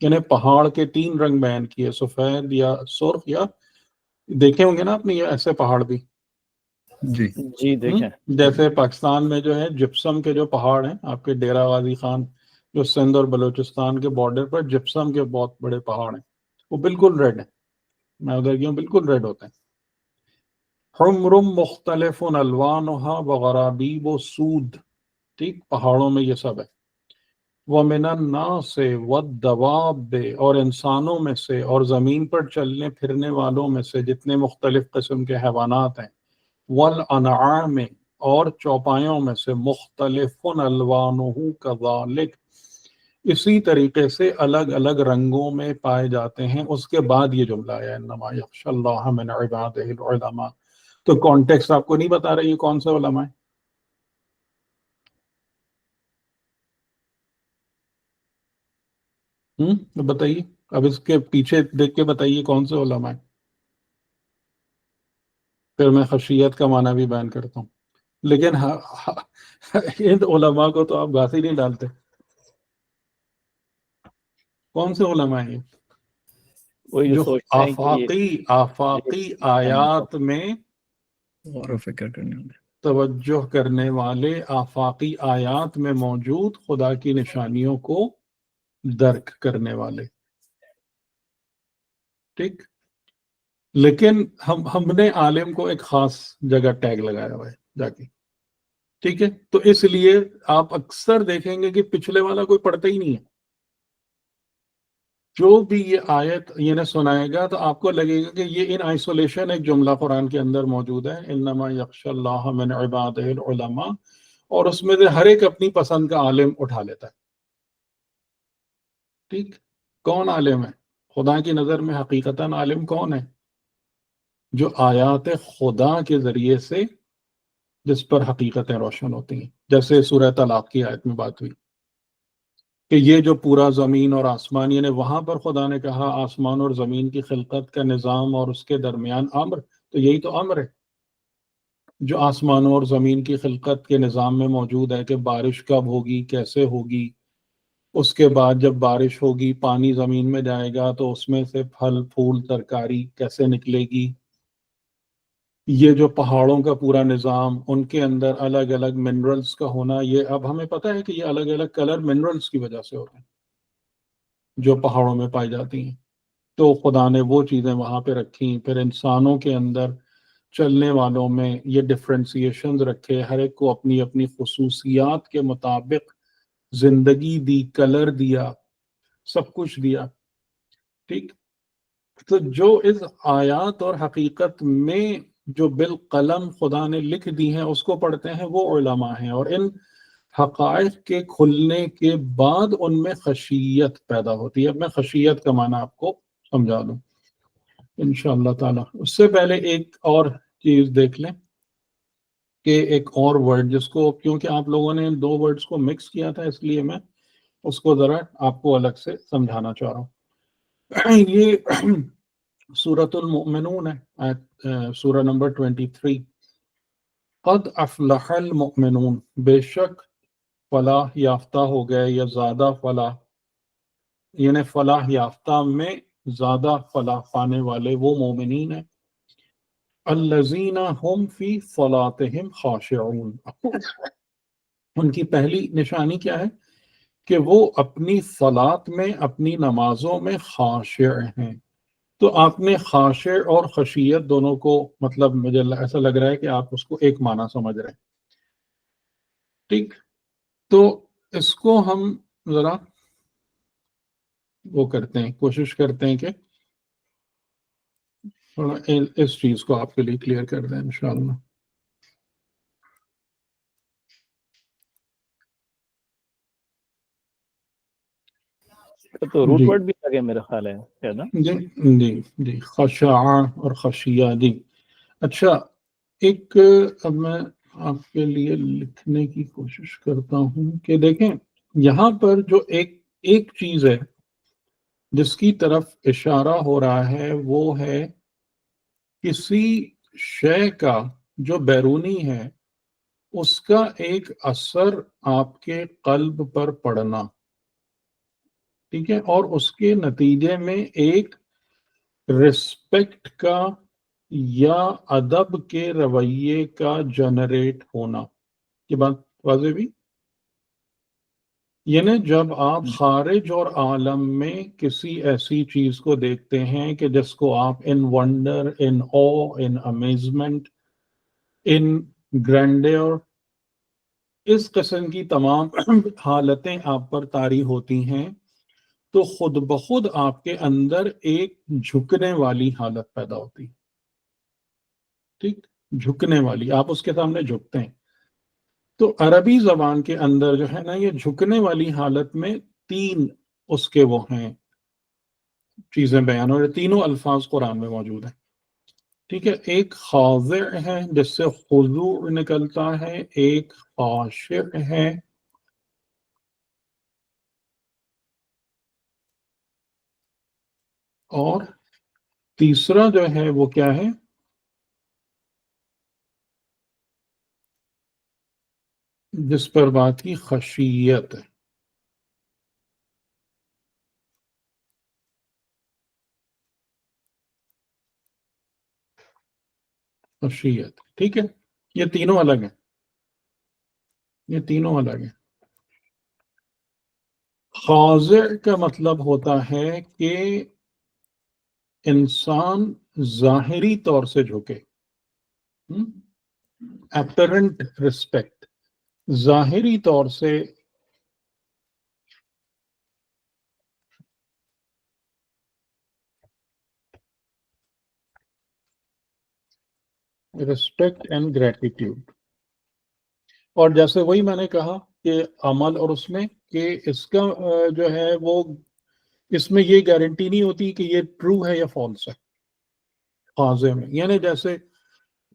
یعنی پہاڑ کے 3 رنگ بیان کیے، سفید یا سرخ، یا دیکھے ہوں گے نا آپ نے یہ ایسے پہاڑ بھی جی دیکھیں. جیسے پاکستان میں جو ہے جپسم کے جو پہاڑ ہیں آپ کے ڈیرہ غازی خان جو سندھ اور بلوچستان کے بارڈر پر جپسم کے بہت بڑے پہاڑ ہیں، وہ بالکل ریڈ ہیں. میں ادھر گیا ہوں، بالکل ریڈ ہوتے ہیں. حمر مختلف الوانها وغرابیب و سود، ٹھیک، پہاڑوں میں یہ سب ہے. ومن الناس والدواب، اور انسانوں میں سے اور زمین پر چلنے پھرنے والوں میں سے جتنے مختلف قسم کے حیوانات ہیں. والانعام، اور چوپایوں میں سے. مختلف الوانہ کذالک، اسی طریقے سے الگ الگ رنگوں میں پائے جاتے ہیں. اس کے بعد یہ جملہ ہے انما یخشى اللہ من عبادہ العلماء. تو کانٹیکسٹ آپ کو نہیں بتا رہے یہ کون سے علماء ہیں؟ بتائیے اب اس کے پیچھے دیکھ کے بتائیے کون سے علماء ہیں، پھر میں خشیت کا معنی بھی بیان کرتا ہوں. لیکن ان علماء کو تو آپ گھاس ہی نہیں ڈالتے. کون سے علماء ہیں وہی جو جو سوچتے ہیں کہ آفاقی آیات میں غور و فکر کرنے والے. توجہ کرنے والے، آفاقی آیات میں موجود خدا کی نشانیوں کو درک کرنے والے. ٹھیک، لیکن ہم نے عالم کو ایک خاص جگہ ٹیگ لگایا ہوا ہے جا کے، ٹھیک ہے. تو اس لیے آپ اکثر دیکھیں گے کہ پچھلے والا کوئی پڑھتا ہی نہیں ہے. جو بھی یہ آیت یہ سنائے گا تو آپ کو لگے گا کہ یہ ان آئسولیشن ایک جملہ قرآن کے اندر موجود ہے، انما یخشى اللہ من عبادہ العلماء، اور اس میں سے ہر ایک اپنی پسند کا عالم اٹھا لیتا ہے. ٹھیک، کون عالم ہے؟ خدا کی نظر میں حقیقتاً عالم کون ہے؟ جو آیات خدا کے ذریعے سے جس پر حقیقتیں روشن ہوتی ہیں. جیسے سورہ طلاق کی آیت میں بات ہوئی کہ یہ جو پورا زمین اور آسمان، یعنی وہاں پر خدا نے کہا آسمان اور زمین کی خلقت کا نظام اور اس کے درمیان امر، تو یہی تو امر ہے جو آسمانوں اور زمین کی خلقت کے نظام میں موجود ہے کہ بارش کب ہوگی، کیسے ہوگی، اس کے بعد جب بارش ہوگی پانی زمین میں جائے گا تو اس میں سے پھل پھول ترکاری کیسے نکلے گی. یہ جو پہاڑوں کا پورا نظام، ان کے اندر الگ الگ منرلز کا ہونا، یہ اب ہمیں پتہ ہے کہ یہ الگ الگ کلر منرلز کی وجہ سے ہوتے ہیں جو پہاڑوں میں پائی جاتی ہیں. تو خدا نے وہ چیزیں وہاں پہ رکھی. پھر انسانوں کے اندر چلنے والوں میں یہ ڈفرینسیشن رکھے، ہر ایک کو اپنی اپنی خصوصیات کے مطابق زندگی دی، کلر دیا، سب کچھ دیا، ٹھیک. تو جو اس آیات اور حقیقت میں جو بالقلم خدا نے لکھ دی ہیں اس کو پڑھتے ہیں وہ علماء ہیں، اور ان حقائق کے کھلنے کے بعد ان میں خشیت پیدا ہوتی ہے. اب میں خشیت کا معنی آپ کو سمجھا دوں انشاءاللہ تعالی. اس سے پہلے ایک اور چیز دیکھ لیں کہ ایک اور ورڈ جس کو، کیونکہ آپ لوگوں نے ان دو ورڈز کو مکس کیا تھا اس لیے میں اس کو ذرا آپ کو الگ سے سمجھانا چاہ رہا ہوں. یہ سورۃ المؤمنون ہے، سورہ نمبر 23. قد افلح المؤمنون، بے شک فلاح یافتہ ہو گئے یا زیادہ فلاح، یعنی فلاح یافتہ میں زیادہ فلاح پانے والے وہ مومنین ہیں. الذین هم فی صلاتہم خاشعون، ان کی پہلی نشانی کیا ہے کہ وہ اپنی صلات میں، اپنی نمازوں میں خاشع ہیں. تو آپ نے خاشع اور خشیت دونوں کو، مطلب مجھے ایسا لگ رہا ہے کہ آپ اس کو ایک معنی سمجھ رہے ہیں، ٹھیک. تو اس کو ہم ذرا وہ کرتے ہیں، کوشش کرتے ہیں کہ تھوڑا اس چیز کو آپ کے لیے کلیئر کر دیں انشاءاللہ. تو روٹ جی ورڈ بھی لگے میرا خیال ہے، ہے نا؟ جی جی جی، خشع اور خشیہ. جی اچھا، ایک اب میں آپ کے لیے لکھنے کی کوشش کرتا ہوں کہ دیکھیں یہاں پر جو ایک چیز ہے جس کی طرف اشارہ ہو رہا ہے وہ ہے کسی شے کا جو بیرونی ہے اس کا ایک اثر آپ کے قلب پر پڑنا، ٹھیک ہے، اور اس کے نتیجے میں ایک رسپیکٹ کا یا ادب کے رویے کا جنریٹ ہونا. یہ بات واضح بھی؟ یعنی جب آپ خارج اور عالم میں کسی ایسی چیز کو دیکھتے ہیں کہ جس کو آپ ان ونڈر، ان او، ان امیزمنٹ، ان گرینڈیور، اس قسم کی تمام حالتیں آپ پر طاری ہوتی ہیں، تو خود بخود آپ کے اندر ایک جھکنے والی حالت پیدا ہوتی ہے، ٹھیک، جھکنے والی، آپ اس کے سامنے جھکتے ہیں. تو عربی زبان کے اندر جو ہے نا یہ جھکنے والی حالت میں تین اس کے وہ ہیں چیزیں بیان، اور یہ تینوں الفاظ قرآن میں موجود ہیں، ٹھیک ہے. ایک خاضع ہے جس سے خضوع نکلتا ہے، ایک خاشع ہے، اور تیسرا جو ہے وہ کیا ہے، جس پر بات کی، خشیت ہے. خشیت، ٹھیک ہے. یہ تینوں الگ ہیں، یہ تینوں الگ ہیں. خاضع کا مطلب ہوتا ہے کہ انسان ظاہری طور سے جھکے، اپیرنٹ رسپیکٹ، ظاہری طور سے رسپیکٹ اینڈ گریٹیٹیوڈ. اور جیسے وہی میں نے کہا کہ عمل اور اس میں کہ اس کا جو ہے وہ، اس میں یہ گارنٹی نہیں ہوتی کہ یہ ٹرو ہے یا فالس ہے خاضع میں. یعنی جیسے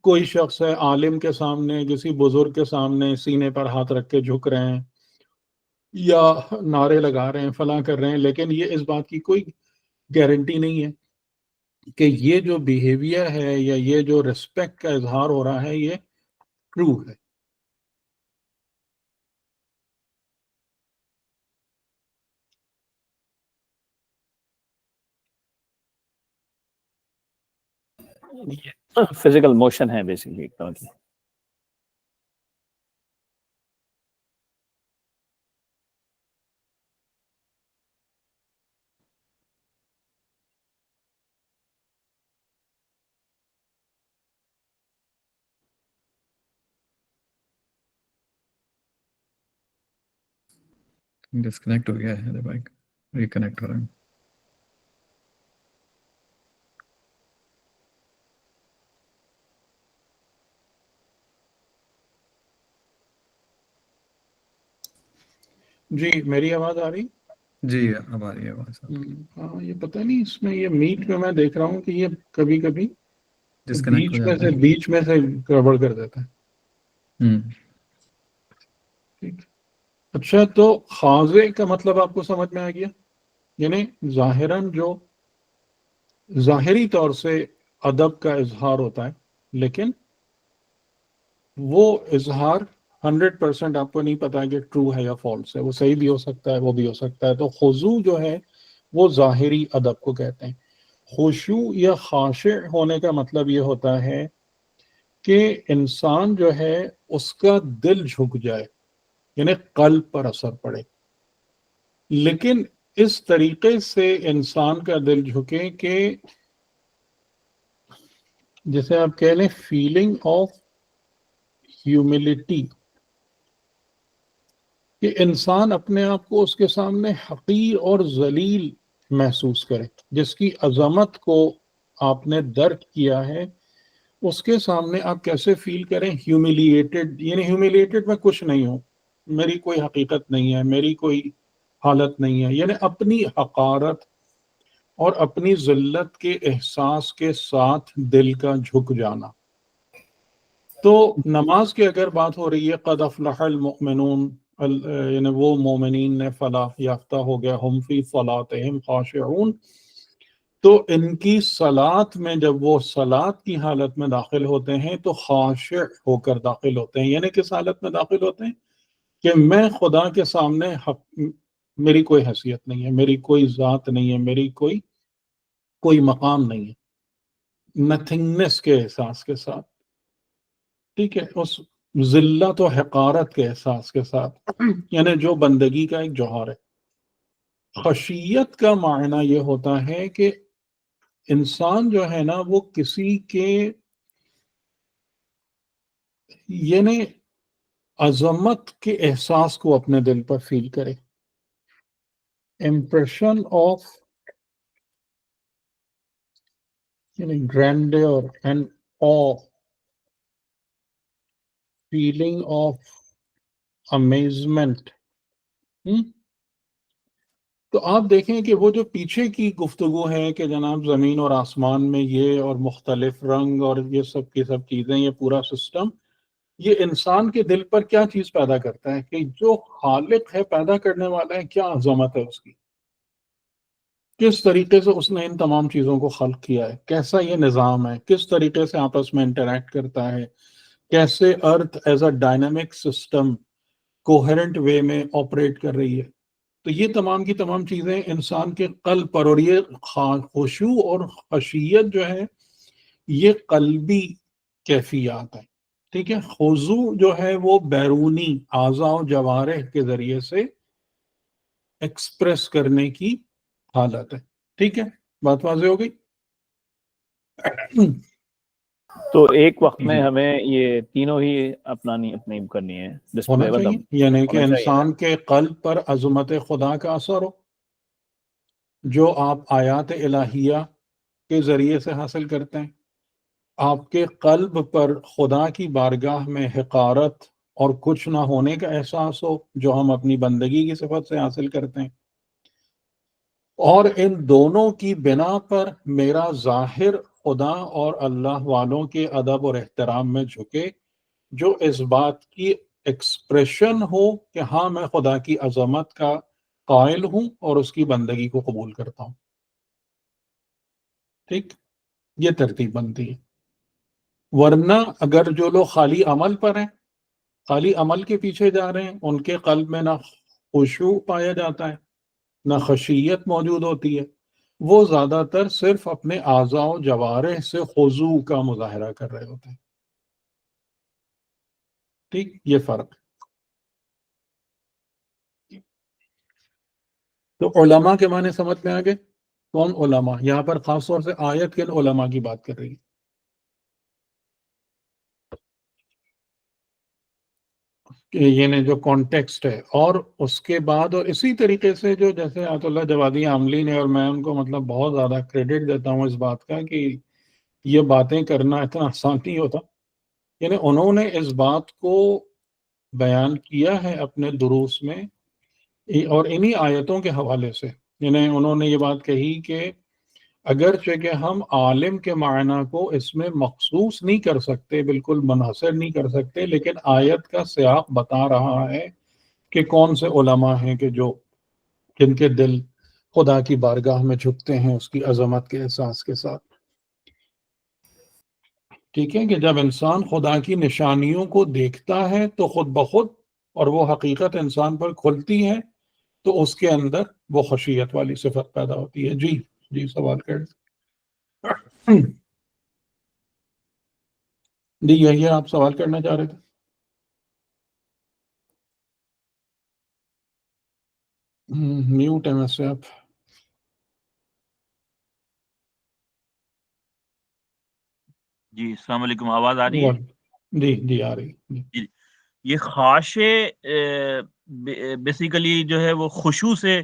کوئی شخص ہے عالم کے سامنے، کسی بزرگ کے سامنے سینے پر ہاتھ رکھ کے جھک رہے ہیں یا نعرے لگا رہے ہیں، فلاں کر رہے ہیں، لیکن یہ اس بات کی کوئی گارنٹی نہیں ہے کہ یہ جو بیہیویئر ہے یا یہ جو ریسپیکٹ کا اظہار ہو رہا ہے یہ ٹرو ہے. فزیکل موشن ہے بیسیکلی ایک طرح کی. ڈسکنیکٹ ہو گیا ہے بھائی, ریکنیکٹ ہو رہا ہے. جی میری آواز آ رہی؟ جی اب آ رہی ہے آواز. ہاں یہ پتہ نہیں اس میں یہ میٹ میں دیکھ رہا ہوں کہ یہ کبھی کبھی ڈسکنیکٹ ہو جاتا ہے. بیچ میں سے گڑبڑ کر دیتا ہے. ٹھیک. اچھا تو خاضع کا مطلب آپ کو سمجھ میں آ گیا؟ یعنی ظاہراً جو ظاہری طور سے ادب کا اظہار ہوتا ہے لیکن وہ اظہار 100% آپ کو نہیں پتا کہ ٹرو ہے یا فالس ہے, وہ صحیح بھی ہو سکتا ہے وہ بھی ہو سکتا ہے. تو خضوع جو ہے وہ ظاہری ادب کو کہتے ہیں. خشوع یا خاشع ہونے کا مطلب یہ ہوتا ہے کہ انسان جو ہے اس کا دل جھک جائے, یعنی قلب پر اثر پڑے, لیکن اس طریقے سے انسان کا دل جھکے کہ جیسے آپ کہہ لیں فیلنگ آف ہیوملٹی, کہ انسان اپنے آپ کو اس کے سامنے حقیر اور ذلیل محسوس کرے. جس کی عظمت کو آپ نے درک کیا ہے اس کے سامنے آپ کیسے فیل کریں؟ ہیوملیٹڈ, یعنی ہیوملیٹڈ میں کچھ نہیں ہوں, میری کوئی حقیقت نہیں ہے, میری کوئی حالت نہیں ہے, یعنی اپنی حقارت اور اپنی ذلت کے احساس کے ساتھ دل کا جھک جانا. تو نماز کی اگر بات ہو رہی ہے قد افلح المؤمنون, یعنی وہ مومنین نے فلاح یافتہ ہو گیا, ہم فی صلاتہم خاشعون, تو ان کی صلات میں جب وہ صلات کی حالت میں داخل ہوتے ہیں تو خاشع ہو کر داخل ہوتے ہیں. یعنی کس حالت میں داخل ہوتے ہیں کہ میں خدا کے سامنے میری کوئی حیثیت نہیں ہے, میری کوئی ذات نہیں ہے, میری کوئی مقام نہیں ہے, نتھنگنس کے احساس کے ساتھ, ٹھیک ہے, اس ذلت و حقارت کے احساس کے ساتھ, یعنی جو بندگی کا ایک جوہر ہے. خشیت کا معنی یہ ہوتا ہے کہ انسان جو ہے نا وہ کسی کے یعنی عظمت کے احساس کو اپنے دل پر فیل کرے. امپریشن آف یعنی grandeur and awe, feeling of amazement. تو آپ دیکھیں کہ وہ جو پیچھے کی گفتگو ہے کہ جناب زمین اور آسمان میں یہ اور مختلف رنگ اور یہ سب کی سب چیزیں, یہ پورا سسٹم, یہ انسان کے دل پر کیا چیز پیدا کرتا ہے کہ جو خالق ہے, پیدا کرنے والا ہے, کیا عظمت ہے اس کی, کس طریقے سے اس نے ان تمام چیزوں کو خلق کیا ہے, کیسا یہ نظام ہے, کس طریقے سے آپس میں انٹریکٹ کرتا ہے, کیسے earth as a dynamic system coherent way میں آپریٹ کر رہی ہے. تو یہ تمام کی تمام چیزیں انسان کے قلب پر, اور یہ خشوع اور خشیت جو ہے یہ قلبی کیفیات ہیں, ٹھیک ہے. خضوع جو ہے وہ بیرونی اعضاء و جوارح کے ذریعے سے ایکسپریس کرنے کی حالت ہے, ٹھیک ہے. بات واضح ہو گئی؟ تو ایک وقت میں ہمیں یہ تینوں ہی اپنی کرنی ہے, ہونا ڈسپلے چاہیے, یعنی کہ انسان کے قلب پر عظمت خدا کا اثر ہو جو آپ آیات الہیہ کے ذریعے سے حاصل کرتے ہیں, آپ کے قلب پر خدا کی بارگاہ میں حقارت اور کچھ نہ ہونے کا احساس ہو جو ہم اپنی بندگی کی صفت سے حاصل کرتے ہیں, اور ان دونوں کی بنا پر میرا ظاہر خدا اور اللہ والوں کے ادب اور احترام میں جھکے, جو اس بات کی ایکسپریشن ہو کہ ہاں میں خدا کی عظمت کا قائل ہوں اور اس کی بندگی کو قبول کرتا ہوں. ٹھیک, یہ ترتیب بنتی ہے. ورنہ اگر جو لوگ خالی عمل پر ہیں, خالی عمل کے پیچھے جا رہے ہیں, ان کے قلب میں نہ خشوع پایا جاتا ہے نہ خشیت موجود ہوتی ہے, وہ زیادہ تر صرف اپنے اعضاء و جوارح سے خضوع کا مظاہرہ کر رہے ہوتے ہیں. ٹھیک, یہ فرق. تو علماء کے معنی سمجھ میں آگے؟ کون علماء؟ یہاں پر خاص طور سے آیت کن علماء کی بات کر رہی ہے. کہ یہ جو کانٹیکسٹ ہے، اور اس کے بعد اور اسی طریقے سے جو جیسے آیت اللہ جوادی عاملی نے، اور میں ان کو مطلب بہت زیادہ کریڈٹ دیتا ہوں اس بات کا کہ یہ باتیں کرنا اتنا آسان نہیں ہوتا، یعنی انہوں نے اس بات کو بیان کیا ہے اپنے دروس میں، اور انہی آیتوں کے حوالے سے، یعنی انہوں نے یہ بات کہی کہ اگرچہ کہ ہم عالم کے معنی کو اس میں مخصوص نہیں کر سکتے، بالکل منحصر نہیں کر سکتے، لیکن آیت کا سیاق بتا رہا ہے کہ کون سے علماء ہیں کہ جو جن کے دل خدا کی بارگاہ میں جھکتے ہیں اس کی عظمت کے احساس کے ساتھ. ٹھیک ہے، کہ جب انسان خدا کی نشانیوں کو دیکھتا ہے تو خود بخود، اور وہ حقیقت انسان پر کھلتی ہے، تو اس کے اندر وہ خشیت والی صفت پیدا ہوتی ہے. جی سوال کر جی یہی آپ سوال کرنا چاہ رہے تھے. میوٹ ہے ویسے آپ. جی السلام علیکم، آواز آ رہی ہے؟ جی آ رہی. جی، یہ خاشع بیسیکلی جو ہے وہ خشوع سے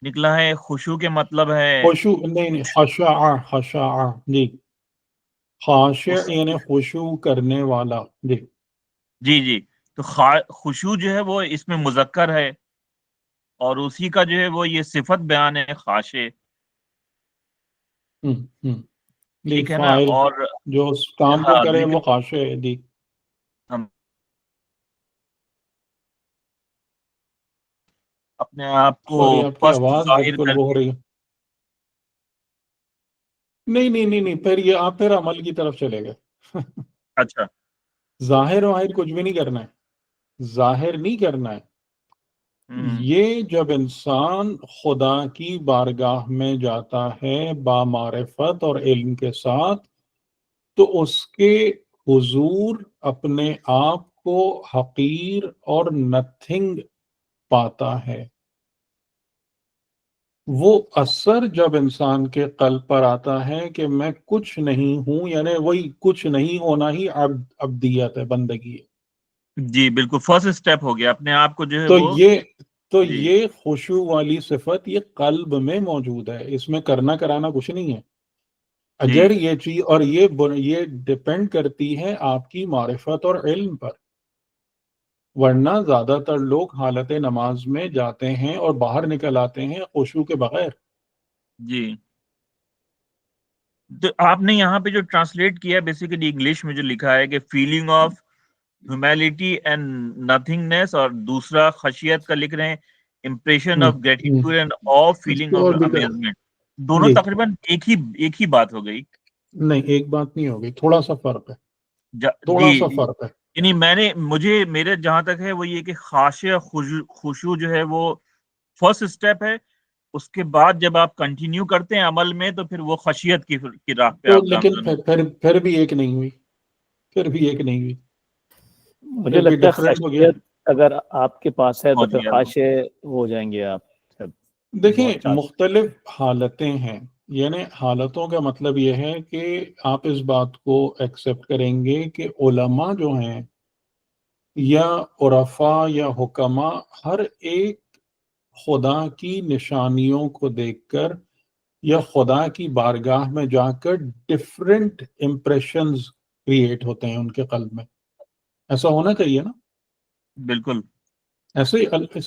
نکلا ہے. خشوع کے مطلب ہے خشوع نہیں، خشاع. جی، خاشع یعنی خشوع کرنے والا. جی تو خشوع جو ہے وہ اس میں مذکر ہے، اور اسی کا جو ہے وہ یہ صفت بیان ہے خاشع. ٹھیک ہے نا؟ فاعل اور جو اس کام کو ہاں کرے لیکن وہ خاشع ہے. جی ہم اپنے آپ کو سوری، آپ کی پست آواز ظاہر بالکل کر وہ ہو کے، رہی ہے. نہیں، پھر یہ آپ پھر عمل کی طرف چلے گئے. اچھا ظاہر واحد کچھ بھی نہیں کرنا ہے، ظاہر نہیں کرنا ہے. یہ جب انسان خدا کی بارگاہ میں جاتا ہے بامعرفت اور علم کے ساتھ، تو اس کے حضور اپنے آپ کو حقیر اور نتھنگ پاتا ہے. وہ اثر جب انسان کے قلب پر آتا ہے کہ میں کچھ نہیں ہوں، یعنی وہی کچھ نہیں ہونا ہی عبدیت ہے، بندگی ہے. جی بالکل، فرسٹ اسٹیپ ہو گیا اپنے آپ کو جو ہے وہ. جی یہ خشوع والی صفت یہ قلب میں موجود ہے، اس میں کرنا کرانا کچھ نہیں ہے. جی اگر یہ چیز، اور یہ ڈیپینڈ کرتی ہے آپ کی معرفت اور علم پر، ورنہ زیادہ تر لوگ حالت نماز میں جاتے ہیں اور باہر نکل آتے ہیں خشوع کے بغیر. جی تو آپ نے یہاں پہ جو ٹرانسلیٹ کیا بیسیکلی انگلش میں جو لکھا ہے کہ feeling of humility and nothingness, اور دوسرا خشیت کا لکھ رہے ہیں impression of gratitude and of اس فیلنگ کو آف اور بھی امیزمنٹ. دونوں جی تقریباً ایک ہی بات ہو گئی. نہیں، ایک بات نہیں ہوگی، تھوڑا سا فرق ہے. تھوڑا جی سا فرق ہے. یعنی میرے جہاں تک ہے وہ یہ کہ خاشع خشوع جو ہے وہ فرسٹ اسٹیپ ہے. اس کے بعد جب آپ کنٹینیو کرتے ہیں عمل میں تو پھر وہ خشیت کی راہ پہ تو آپ لیکن گامزن ہوتے پھر بھی ایک نہیں ہوئی، پھر بھی ایک نہیں ہوئی. مجھے پھر بھی لگتا ہے ڈفرینٹ ہو گیا. خشیت اگر آپ کے پاس ہے ہیں. تو ہو پھر گیا وہ. خاشع ہو جائیں گے آپ سب. دیکھیں، بہت چاہتے مختلف حالتیں ہیں، یعنی حالتوں کا مطلب یہ ہے کہ آپ اس بات کو ایکسپٹ کریں گے کہ علماء جو ہیں یا عرفاء یا حکماء، ہر ایک خدا کی نشانیوں کو دیکھ کر یا خدا کی بارگاہ میں جا کر ڈفرینٹ امپریشنز کریٹ ہوتے ہیں ان کے قلب میں. ایسا ہونا چاہیے نا، بالکل ایسے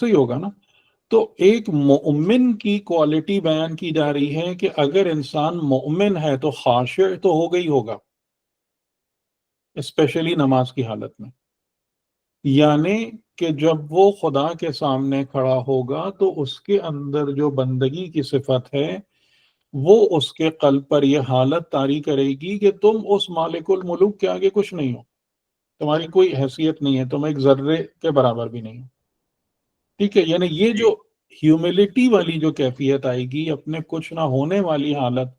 ہی ہوگا نا. تو ایک مومن کی کوالٹی بیان کی جا رہی ہے کہ اگر انسان مومن ہے تو خاشع تو ہوگا ہی ہوگا، اسپیشلی نماز کی حالت میں. یعنی کہ جب وہ خدا کے سامنے کھڑا ہوگا تو اس کے اندر جو بندگی کی صفت ہے وہ اس کے قلب پر یہ حالت طاری کرے گی کہ تم اس مالک الملوک کے آگے کچھ نہیں ہو، تمہاری کوئی حیثیت نہیں ہے، تم ایک ذرے کے برابر بھی نہیں ہو. ٹھیک ہے، یعنی یہ جی جو ہیوملٹی والی جو کیفیت آئے گی، اپنے کچھ نہ ہونے والی حالت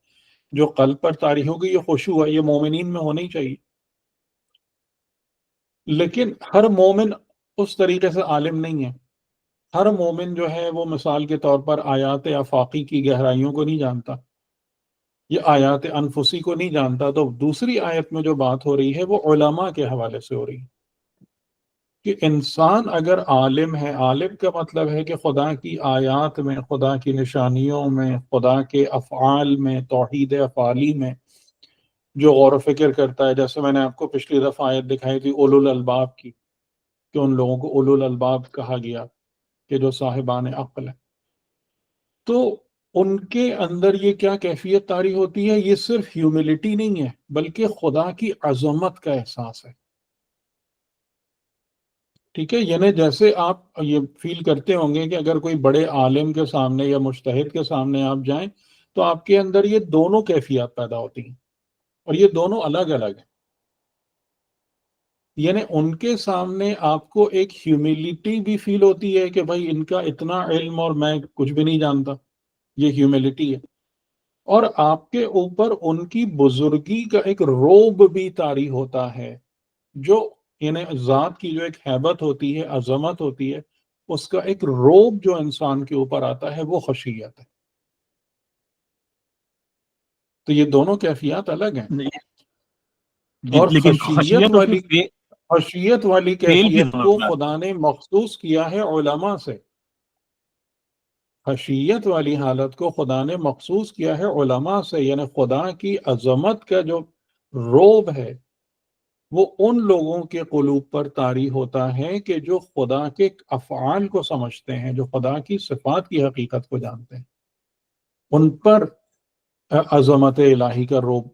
جو قلب پر طاری ہوگی، یہ خشوع ہے، یہ مومنین میں ہونا ہی چاہیے. لیکن ہر مومن اس طریقے سے عالم نہیں ہے. ہر مومن جو ہے وہ مثال کے طور پر آیات آفاقی کی گہرائیوں کو نہیں جانتا، یہ آیات انفسی کو نہیں جانتا. تو دوسری آیت میں جو بات ہو رہی ہے وہ علماء کے حوالے سے ہو رہی ہے. کہ انسان اگر عالم ہے، عالم کا مطلب ہے کہ خدا کی آیات میں، خدا کی نشانیوں میں، خدا کے افعال میں، توحید افعالی میں جو غور و فکر کرتا ہے. جیسے میں نے آپ کو پچھلی دفعہ آیت دکھائی تھی اولو الالباب کی، کہ ان لوگوں کو اولو الالباب کہا گیا کہ جو صاحبان عقل ہیں. تو ان کے اندر یہ کیا کیفیت طاری ہوتی ہے؟ یہ صرف ہیوملٹی نہیں ہے بلکہ خدا کی عظمت کا احساس ہے. ٹھیک ہے، یعنی جیسے آپ یہ فیل کرتے ہوں گے کہ اگر کوئی بڑے عالم کے سامنے یا مجتہد کے سامنے آپ جائیں تو آپ کے اندر یہ دونوں کیفیات پیدا ہوتی ہیں، اور یہ دونوں الگ الگ ہیں. یعنی ان کے سامنے آپ کو ایک ہیوملٹی بھی فیل ہوتی ہے کہ بھائی ان کا اتنا علم اور میں کچھ بھی نہیں جانتا، یہ ہیوملٹی ہے. اور آپ کے اوپر ان کی بزرگی کا ایک روب بھی طاری ہوتا ہے، جو یعنی ذات کی جو ایک ہیبت ہوتی ہے، عظمت ہوتی ہے، اس کا ایک روب جو انسان کے اوپر آتا ہے وہ خشیت ہے. تو یہ دونوں کیفیات الگ ہیں. اور لیکن خشیت والی کیفیت کو خدا نے مخصوص کیا ہے علماء سے. خشیت والی حالت کو خدا نے مخصوص کیا ہے علماء سے، یعنی خدا کی عظمت کا جو روب ہے وہ ان لوگوں کے قلوب پر طاری ہوتا ہے کہ جو خدا کے افعال کو سمجھتے ہیں، جو خدا کی صفات کی حقیقت کو جانتے ہیں. ان پر عظمت الہی کا روب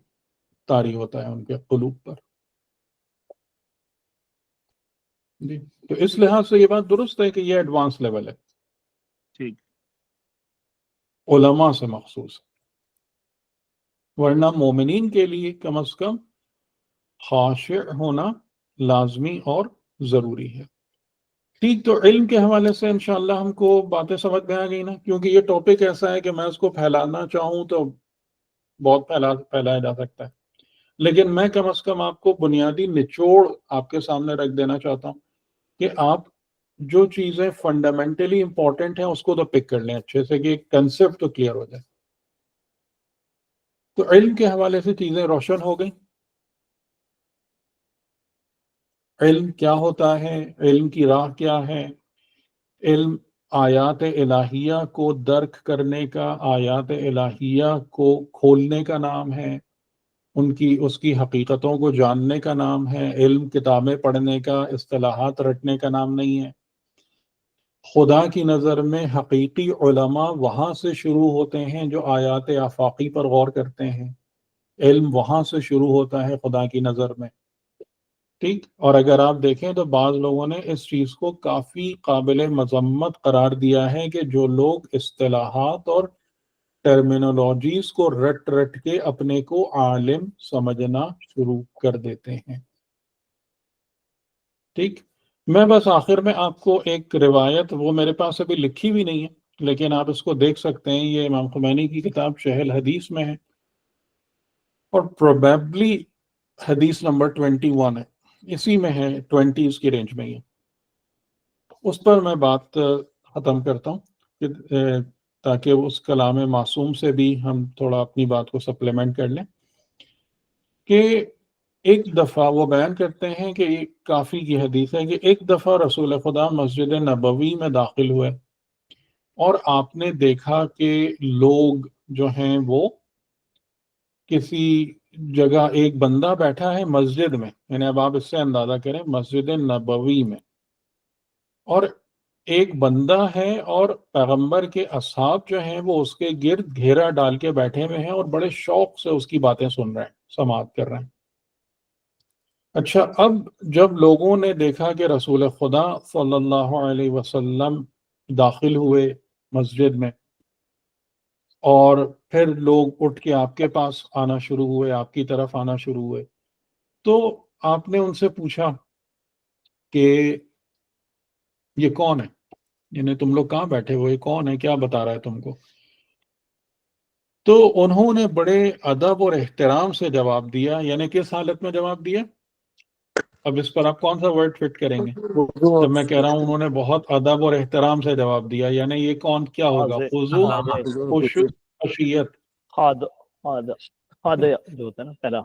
طاری ہوتا ہے ان کے قلوب پر. جی، تو اس لحاظ سے یہ بات درست ہے کہ یہ ایڈوانس لیول ہے، ٹھیک، علماء سے مخصوص ہے. ورنہ مومنین کے لیے کم از کم خاشع ہونا لازمی اور ضروری ہے. ٹھیک، تو علم کے حوالے سے انشاءاللہ ہم کو باتیں سمجھ میں آ گئی نا، کیونکہ یہ ٹاپک ایسا ہے کہ میں اس کو پھیلانا چاہوں تو بہت پھیلایا جا سکتا ہے، لیکن میں کم از کم آپ کو بنیادی نچوڑ آپ کے سامنے رکھ دینا چاہتا ہوں کہ آپ جو چیزیں فنڈامنٹلی امپورٹنٹ ہیں اس کو تو پک کر لیں اچھے سے، کہ کنسیپٹ تو کلیئر ہو جائے. تو علم کے حوالے سے چیزیں روشن ہو گئیں. علم کیا ہوتا ہے، علم کی راہ کیا ہے. علم آیات الہیہ کو درک کرنے کا، آیات الہیہ کو کھولنے کا نام ہے، اس کی حقیقتوں کو جاننے کا نام ہے. علم کتابیں پڑھنے کا، اصطلاحات رٹنے کا نام نہیں ہے. خدا کی نظر میں حقیقی علماء وہاں سے شروع ہوتے ہیں جو آیات آفاقی پر غور کرتے ہیں. علم وہاں سے شروع ہوتا ہے خدا کی نظر میں. ٹھیک، اور اگر آپ دیکھیں تو بعض لوگوں نے اس چیز کو کافی قابل مذمت قرار دیا ہے کہ جو لوگ اصطلاحات اور ٹرمینولوجیز کو رٹ رٹ کے اپنے کو عالم سمجھنا شروع کر دیتے ہیں. ٹھیک، میں بس آخر میں آپ کو ایک روایت، وہ میرے پاس ابھی لکھی بھی نہیں ہے لیکن آپ اس کو دیکھ سکتے ہیں، یہ امام خمینی کی کتاب شرح الحدیث میں ہے اور پروبیبلی حدیث نمبر 21 ہے، اسی میں ہے، 20s کی رینج میں ہی ہے. اس پر میں بات ختم کرتا ہوں کہ تاکہ اس کلام معصوم سے بھی ہم تھوڑا اپنی بات کو سپلیمنٹ کر لیں. کہ ایک دفعہ وہ بیان کرتے ہیں کہ ایک کافی کی حدیث ہے کہ ایک دفعہ رسول خدا مسجد نبوی میں داخل ہوئے اور آپ نے دیکھا کہ لوگ جو ہیں وہ کسی جگہ، ایک بندہ بیٹھا ہے مسجد میں، یعنی اب آپ اس سے اندازہ کریں مسجد نبوی میں، اور ایک بندہ ہے اور پیغمبر کے اصحاب جو ہیں وہ اس کے گرد گھیرا ڈال کے بیٹھے ہوئے ہیں اور بڑے شوق سے اس کی باتیں سن رہے ہیں، سماعت کر رہے ہیں. اچھا، اب جب لوگوں نے دیکھا کہ رسول خدا صلی اللہ علیہ وسلم داخل ہوئے مسجد میں اور پھر لوگ اٹھ کے آپ کے پاس آنا شروع ہوئے، آپ کی طرف آنا شروع ہوئے، تو آپ نے ان سے پوچھا کہ یہ کون ہے، یعنی تم لوگ کہاں بیٹھے ہوئے، کون ہے، کیا بتا رہا ہے تم کو. تو انہوں نے بڑے ادب اور احترام سے جواب دیا. یعنی کس حالت میں جواب دیا؟ اب اس پر آپ کون سا ورڈ فٹ کریں گے؟ جب میں کہہ رہا ہوں انہوں نے بہت ادب اور احترام سے جواب دیا، یعنی یہ کون کیا ہوگا؟ خشیت، جو ہوتا ہے نا پہلا،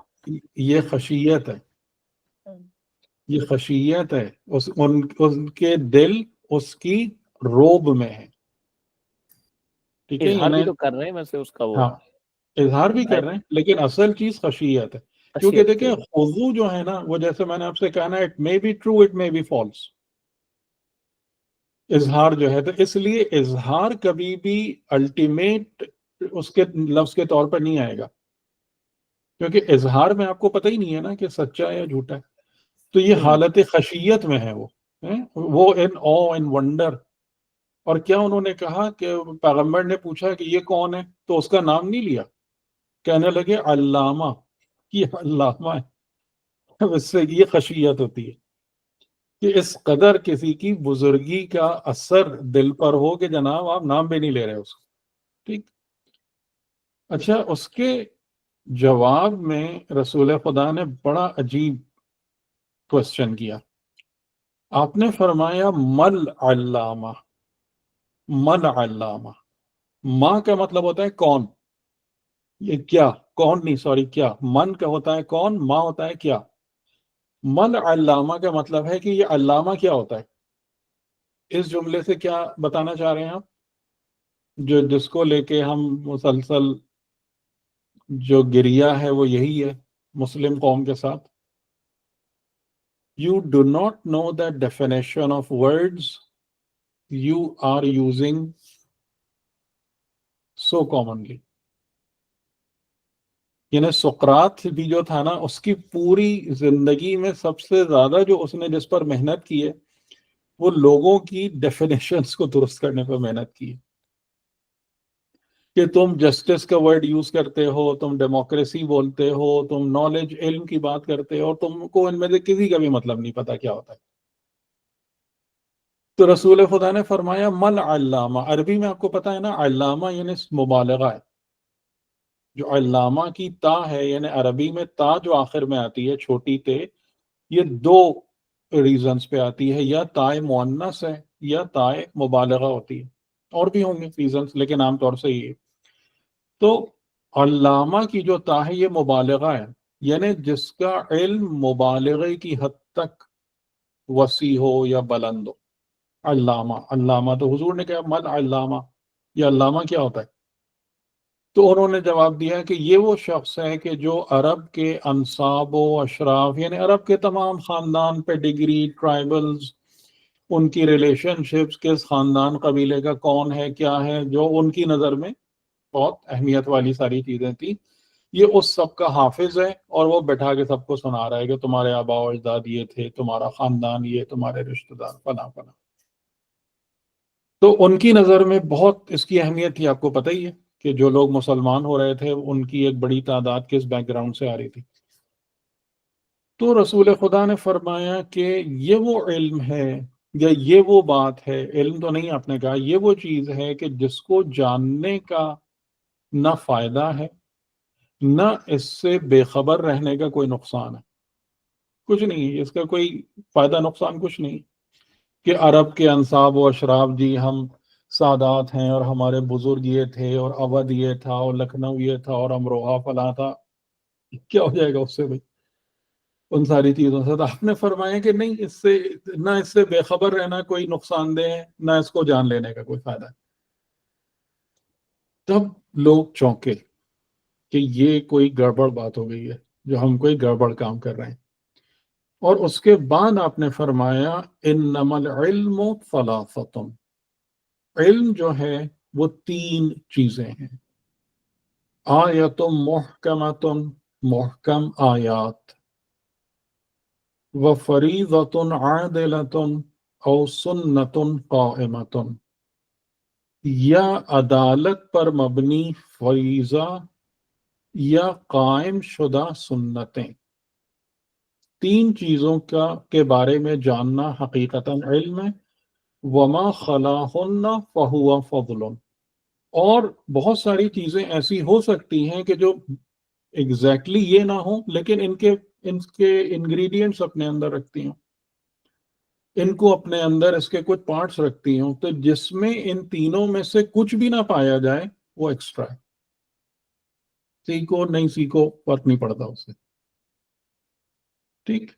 یہ خشیت ہے. یہ خشیت ہے، ان کے دل اس کی روب میں ہے، ٹھیک ہے، اظہار بھی یعنی تو کر رہے ہیں ویسے اس کا، وہ ہاں اظہار بھی کر رہے ہیں، لیکن اصل چیز خشیت ہے. کیونکہ خشیت دیکھیں ہے. خضوع جو ہے نا، وہ جیسے میں نے آپ سے کہا نا، it may be true it may be false. اظہار جو ہے، تو اس لیے اظہار کبھی بھی الٹیمیٹ اس کے لفظ کے طور پر نہیں آئے گا، کیونکہ اظہار میں آپ کو پتہ ہی نہیں ہے نا کہ سچا ہے یا جھوٹا ہے. تو یہ حالت خشیت میں ہے وہ ان او ان ونڈر. اور کیا انہوں نے کہا کہ پیغمبر نے پوچھا کہ یہ کون ہے، تو اس کا نام نہیں لیا، کہنے لگے علامہ، یہ علامہ ہے. اس سے یہ خشیت ہوتی ہے کہ اس قدر کسی کی بزرگی کا اثر دل پر ہو کہ جناب آپ نام بھی نہیں لے رہے اس کو. ٹھیک. اچھا، اس کے جواب میں رسول خدا نے بڑا عجیب کوشچن کیا. آپ نے فرمایا مل علامہ. من علامہ، ماں کا مطلب ہوتا ہے کون، یہ کیا، کون نہیں، سوری، کیا. من کا ہوتا ہے کون، ماں ہوتا ہے کیا. من علامہ کا مطلب ہے کہ یہ علامہ کیا ہوتا ہے. اس جملے سے کیا بتانا چاہ رہے ہیں آپ، جس کو لے کے ہم مسلسل جو گریہ ہے وہ یہی ہے مسلم قوم کے ساتھ. You do not know the definition of words you are using so commonly. یعنی سقراط بھی جو تھا نا، اس کی پوری زندگی میں سب سے زیادہ جو اس نے جس پر محنت کی ہے، وہ لوگوں کی ڈیفینیشنز کو درست کرنے پر محنت کی ہے. کہ تم جسٹس کا ورڈ یوز کرتے ہو، تم ڈیموکریسی بولتے ہو، تم نالج علم کی بات کرتے ہو، تم کو ان میں سے کسی کا بھی مطلب نہیں پتا کیا ہوتا ہے. تو رسول خدا نے فرمایا مل علامہ. عربی میں آپ کو پتا ہے نا، علامہ یعنی مبالغہ ہے. جو علامہ کی تا ہے، یعنی عربی میں تا جو آخر میں آتی ہے چھوٹی تے، یہ دو ریزنز پہ آتی ہے، یا تائے مؤنث ہے یا تائے مبالغہ ہوتی ہے. اور بھی ہوں گے ریزنز، لیکن عام طور سے یہ. تو علامہ کی جو تا ہے یہ مبالغہ ہے، یعنی جس کا علم مبالغے کی حد تک وسیع ہو یا بلند ہو. علامہ، علامہ. تو حضور نے کہا مل علامہ، یہ علامہ کیا ہوتا ہے؟ تو انہوں نے جواب دیا کہ یہ وہ شخص ہے کہ جو عرب کے انصاب و اشراف، یعنی عرب کے تمام خاندان پہ ڈگری، ٹرائبلز، ان کی ریلیشن شپس، کس خاندان قبیلے کا کون ہے کیا ہے، جو ان کی نظر میں بہت اہمیت والی ساری چیزیں تھیں، یہ اس سب کا حافظ ہے. اور وہ بیٹھا کے سب کو سنا رہا ہے کہ تمہارے آباء و اجداد یہ تھے، تمہارا خاندان یہ، تمہارے رشتہ دار فلاں فلاں. تو ان کی نظر میں بہت اس کی اہمیت تھی. آپ کو پتہ ہی ہے کہ جو لوگ مسلمان ہو رہے تھے ان کی ایک بڑی تعداد کس بیک گراؤنڈ سے آ رہی تھی. تو رسول خدا نے فرمایا کہ یہ وہ علم ہے، یا یہ وہ بات ہے، علم تو نہیں آپ نے کہا، یہ وہ چیز ہے کہ جس کو جاننے کا نہ فائدہ ہے، نہ اس سے بے خبر رہنے کا کوئی نقصان ہے. کچھ نہیں ہے اس کا، کوئی فائدہ نقصان کچھ نہیں. کہ عرب کے انصاب و اشراف، جی ہم سادات ہیں اور ہمارے بزرگ یہ تھے اور اودھ یہ تھا اور لکھنؤ یہ تھا اور امروہہ فلاں تھا، کیا ہو جائے گا اس سے بھائی، ان ساری چیزوں سے. تو آپ نے فرمایا کہ نہیں، اس سے نہ اس سے بے خبر رہنا کوئی نقصان دہ ہے، نہ اس کو جان لینے کا کوئی فائدہ ہے. تب لوگ چونکے کہ یہ کوئی گڑبڑ بات ہو گئی ہے، جو ہم کوئی گڑبڑ کام کر رہے ہیں. اور اس کے بعد آپ نے فرمایا انما العلم ثلاثۃ. علم جو ہے وہ تین چیزیں ہیں. آیت محکمۃ، محکم آیات، وفریضۃ عادلۃ او سنۃ قائمۃ، یا عدالت پر مبنی فریضہ یا قائم شدہ سنتیں. تین چیزوں کے بارے میں جاننا حقیقتاً علم ہے. وما خلاہن فہو فضل. اور بہت ساری چیزیں ایسی ہو سکتی ہیں کہ جو ایگزیکٹلی یہ نہ ہوں، لیکن ان کے انگریڈینٹس اپنے اندر رکھتی ہوں، ان کو اپنے اندر اس کے کچھ پارٹس رکھتی ہوں. تو جس میں ان تینوں میں سے کچھ بھی نہ پایا جائے وہ ایکسٹرا ہے. سیکھو نہیں سیکھو فرق نہیں پڑتا اس سے. ٹھیک.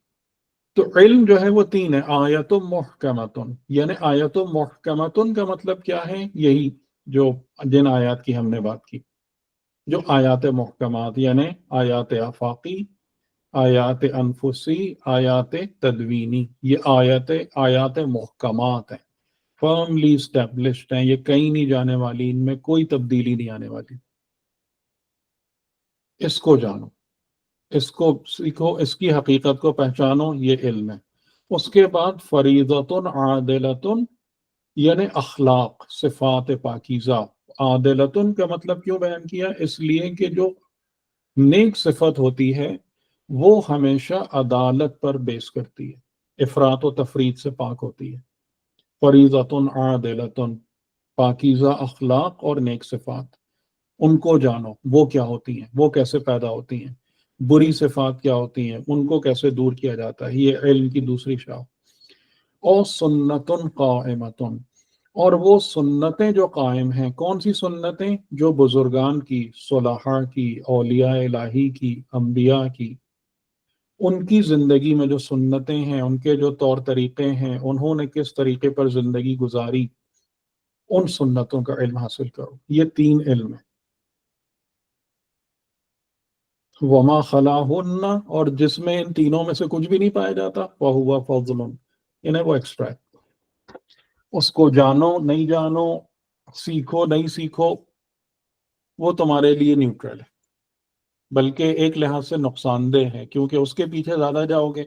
تو علم جو ہے وہ تین ہے، آیت محکمتن، یعنی آیت محکمتن کا مطلب کیا ہے؟ یہی جو جن آیات کی ہم نے بات کی، جو آیات محکمات یعنی آیات آفاقی، آیات انفسی، آیات تدوینی، یہ آیات محکمات ہیں، فرملی اسٹیبلشڈ ہیں، یہ کہیں نہیں جانے والی، ان میں کوئی تبدیلی نہیں آنے والی. اس کو جانو، اس کو سیکھو، اس کی حقیقت کو پہچانو، یہ علم ہے. اس کے بعد فریضۃ عادلۃ، یعنی اخلاق، صفات پاکیزہ. عادلۃ کا مطلب کیوں بیان کیا؟ اس لیے کہ جو نیک صفت ہوتی ہے وہ ہمیشہ عدالت پر بیس کرتی ہے، افراط و تفریط سے پاک ہوتی ہے. فریضۃ عادلۃ، پاکیزہ اخلاق اور نیک صفات، ان کو جانو، وہ کیا ہوتی ہیں، وہ کیسے پیدا ہوتی ہیں. بری صفات کیا ہوتی ہیں، ان کو کیسے دور کیا جاتا ہے، یہ علم کی دوسری شاخ. اور سنت قائمۃ، اور وہ سنتیں جو قائم ہیں. کون سی سنتیں؟ جو بزرگان کی، صلحاء کی، اولیاء الہی کی، انبیاء کی، ان کی زندگی میں جو سنتیں ہیں، ان کے جو طور طریقے ہیں، انہوں نے کس طریقے پر زندگی گزاری، ان سنتوں کا علم حاصل کرو. یہ تین علم ہیں. وما خلاہن، اور جس میں ان تینوں میں سے کچھ بھی نہیں پایا جاتا، فہو فضل، انہیں وہ ایکسٹرا ہے. اس کو جانو نہیں جانو، سیکھو نہیں سیکھو، وہ تمہارے لیے نیوٹرل ہے، بلکہ ایک لحاظ سے نقصان دہ ہے، کیونکہ اس کے پیچھے زیادہ جاؤ گے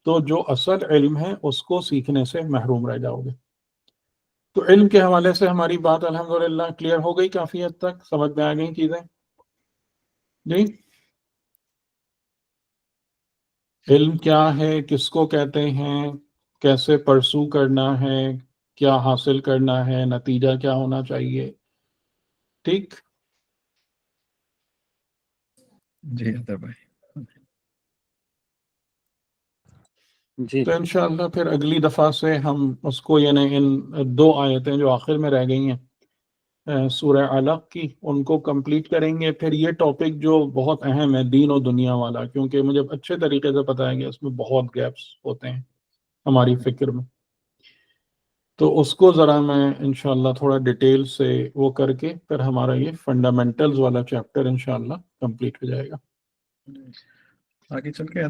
تو جو اصل علم ہے اس کو سیکھنے سے محروم رہ جاؤ گے. تو علم کے حوالے سے ہماری بات الحمدللہ کلیئر ہو گئی، کافی حد تک سمجھ میں آ گئی چیزیں. جی، علم کیا ہے، کس کو کہتے ہیں، کیسے پرسو کرنا ہے، کیا حاصل کرنا ہے، نتیجہ کیا ہونا چاہیے. ٹھیک. جی اطہر بھائی. جی تو انشاءاللہ پھر اگلی دفعہ سے ہم اس کو، یعنی ان دو آیتیں جو آخر میں رہ گئی ہیں سورہ علق کی، ان کو کمپلیٹ کریں گے. پھر یہ ٹاپک جو بہت اہم ہے، دین و دنیا والا، کیونکہ مجھے اچھے طریقے سے پتہ ہے کہ اس میں بہت گیپس ہوتے ہیں ہماری فکر میں. تو اس کو ذرا میں انشاءاللہ تھوڑا ڈیٹیل سے وہ کر کے پھر ہمارا یہ فنڈامنٹلز والا چیپٹر انشاءاللہ کمپلیٹ ہو جائے گا. آگے چل کے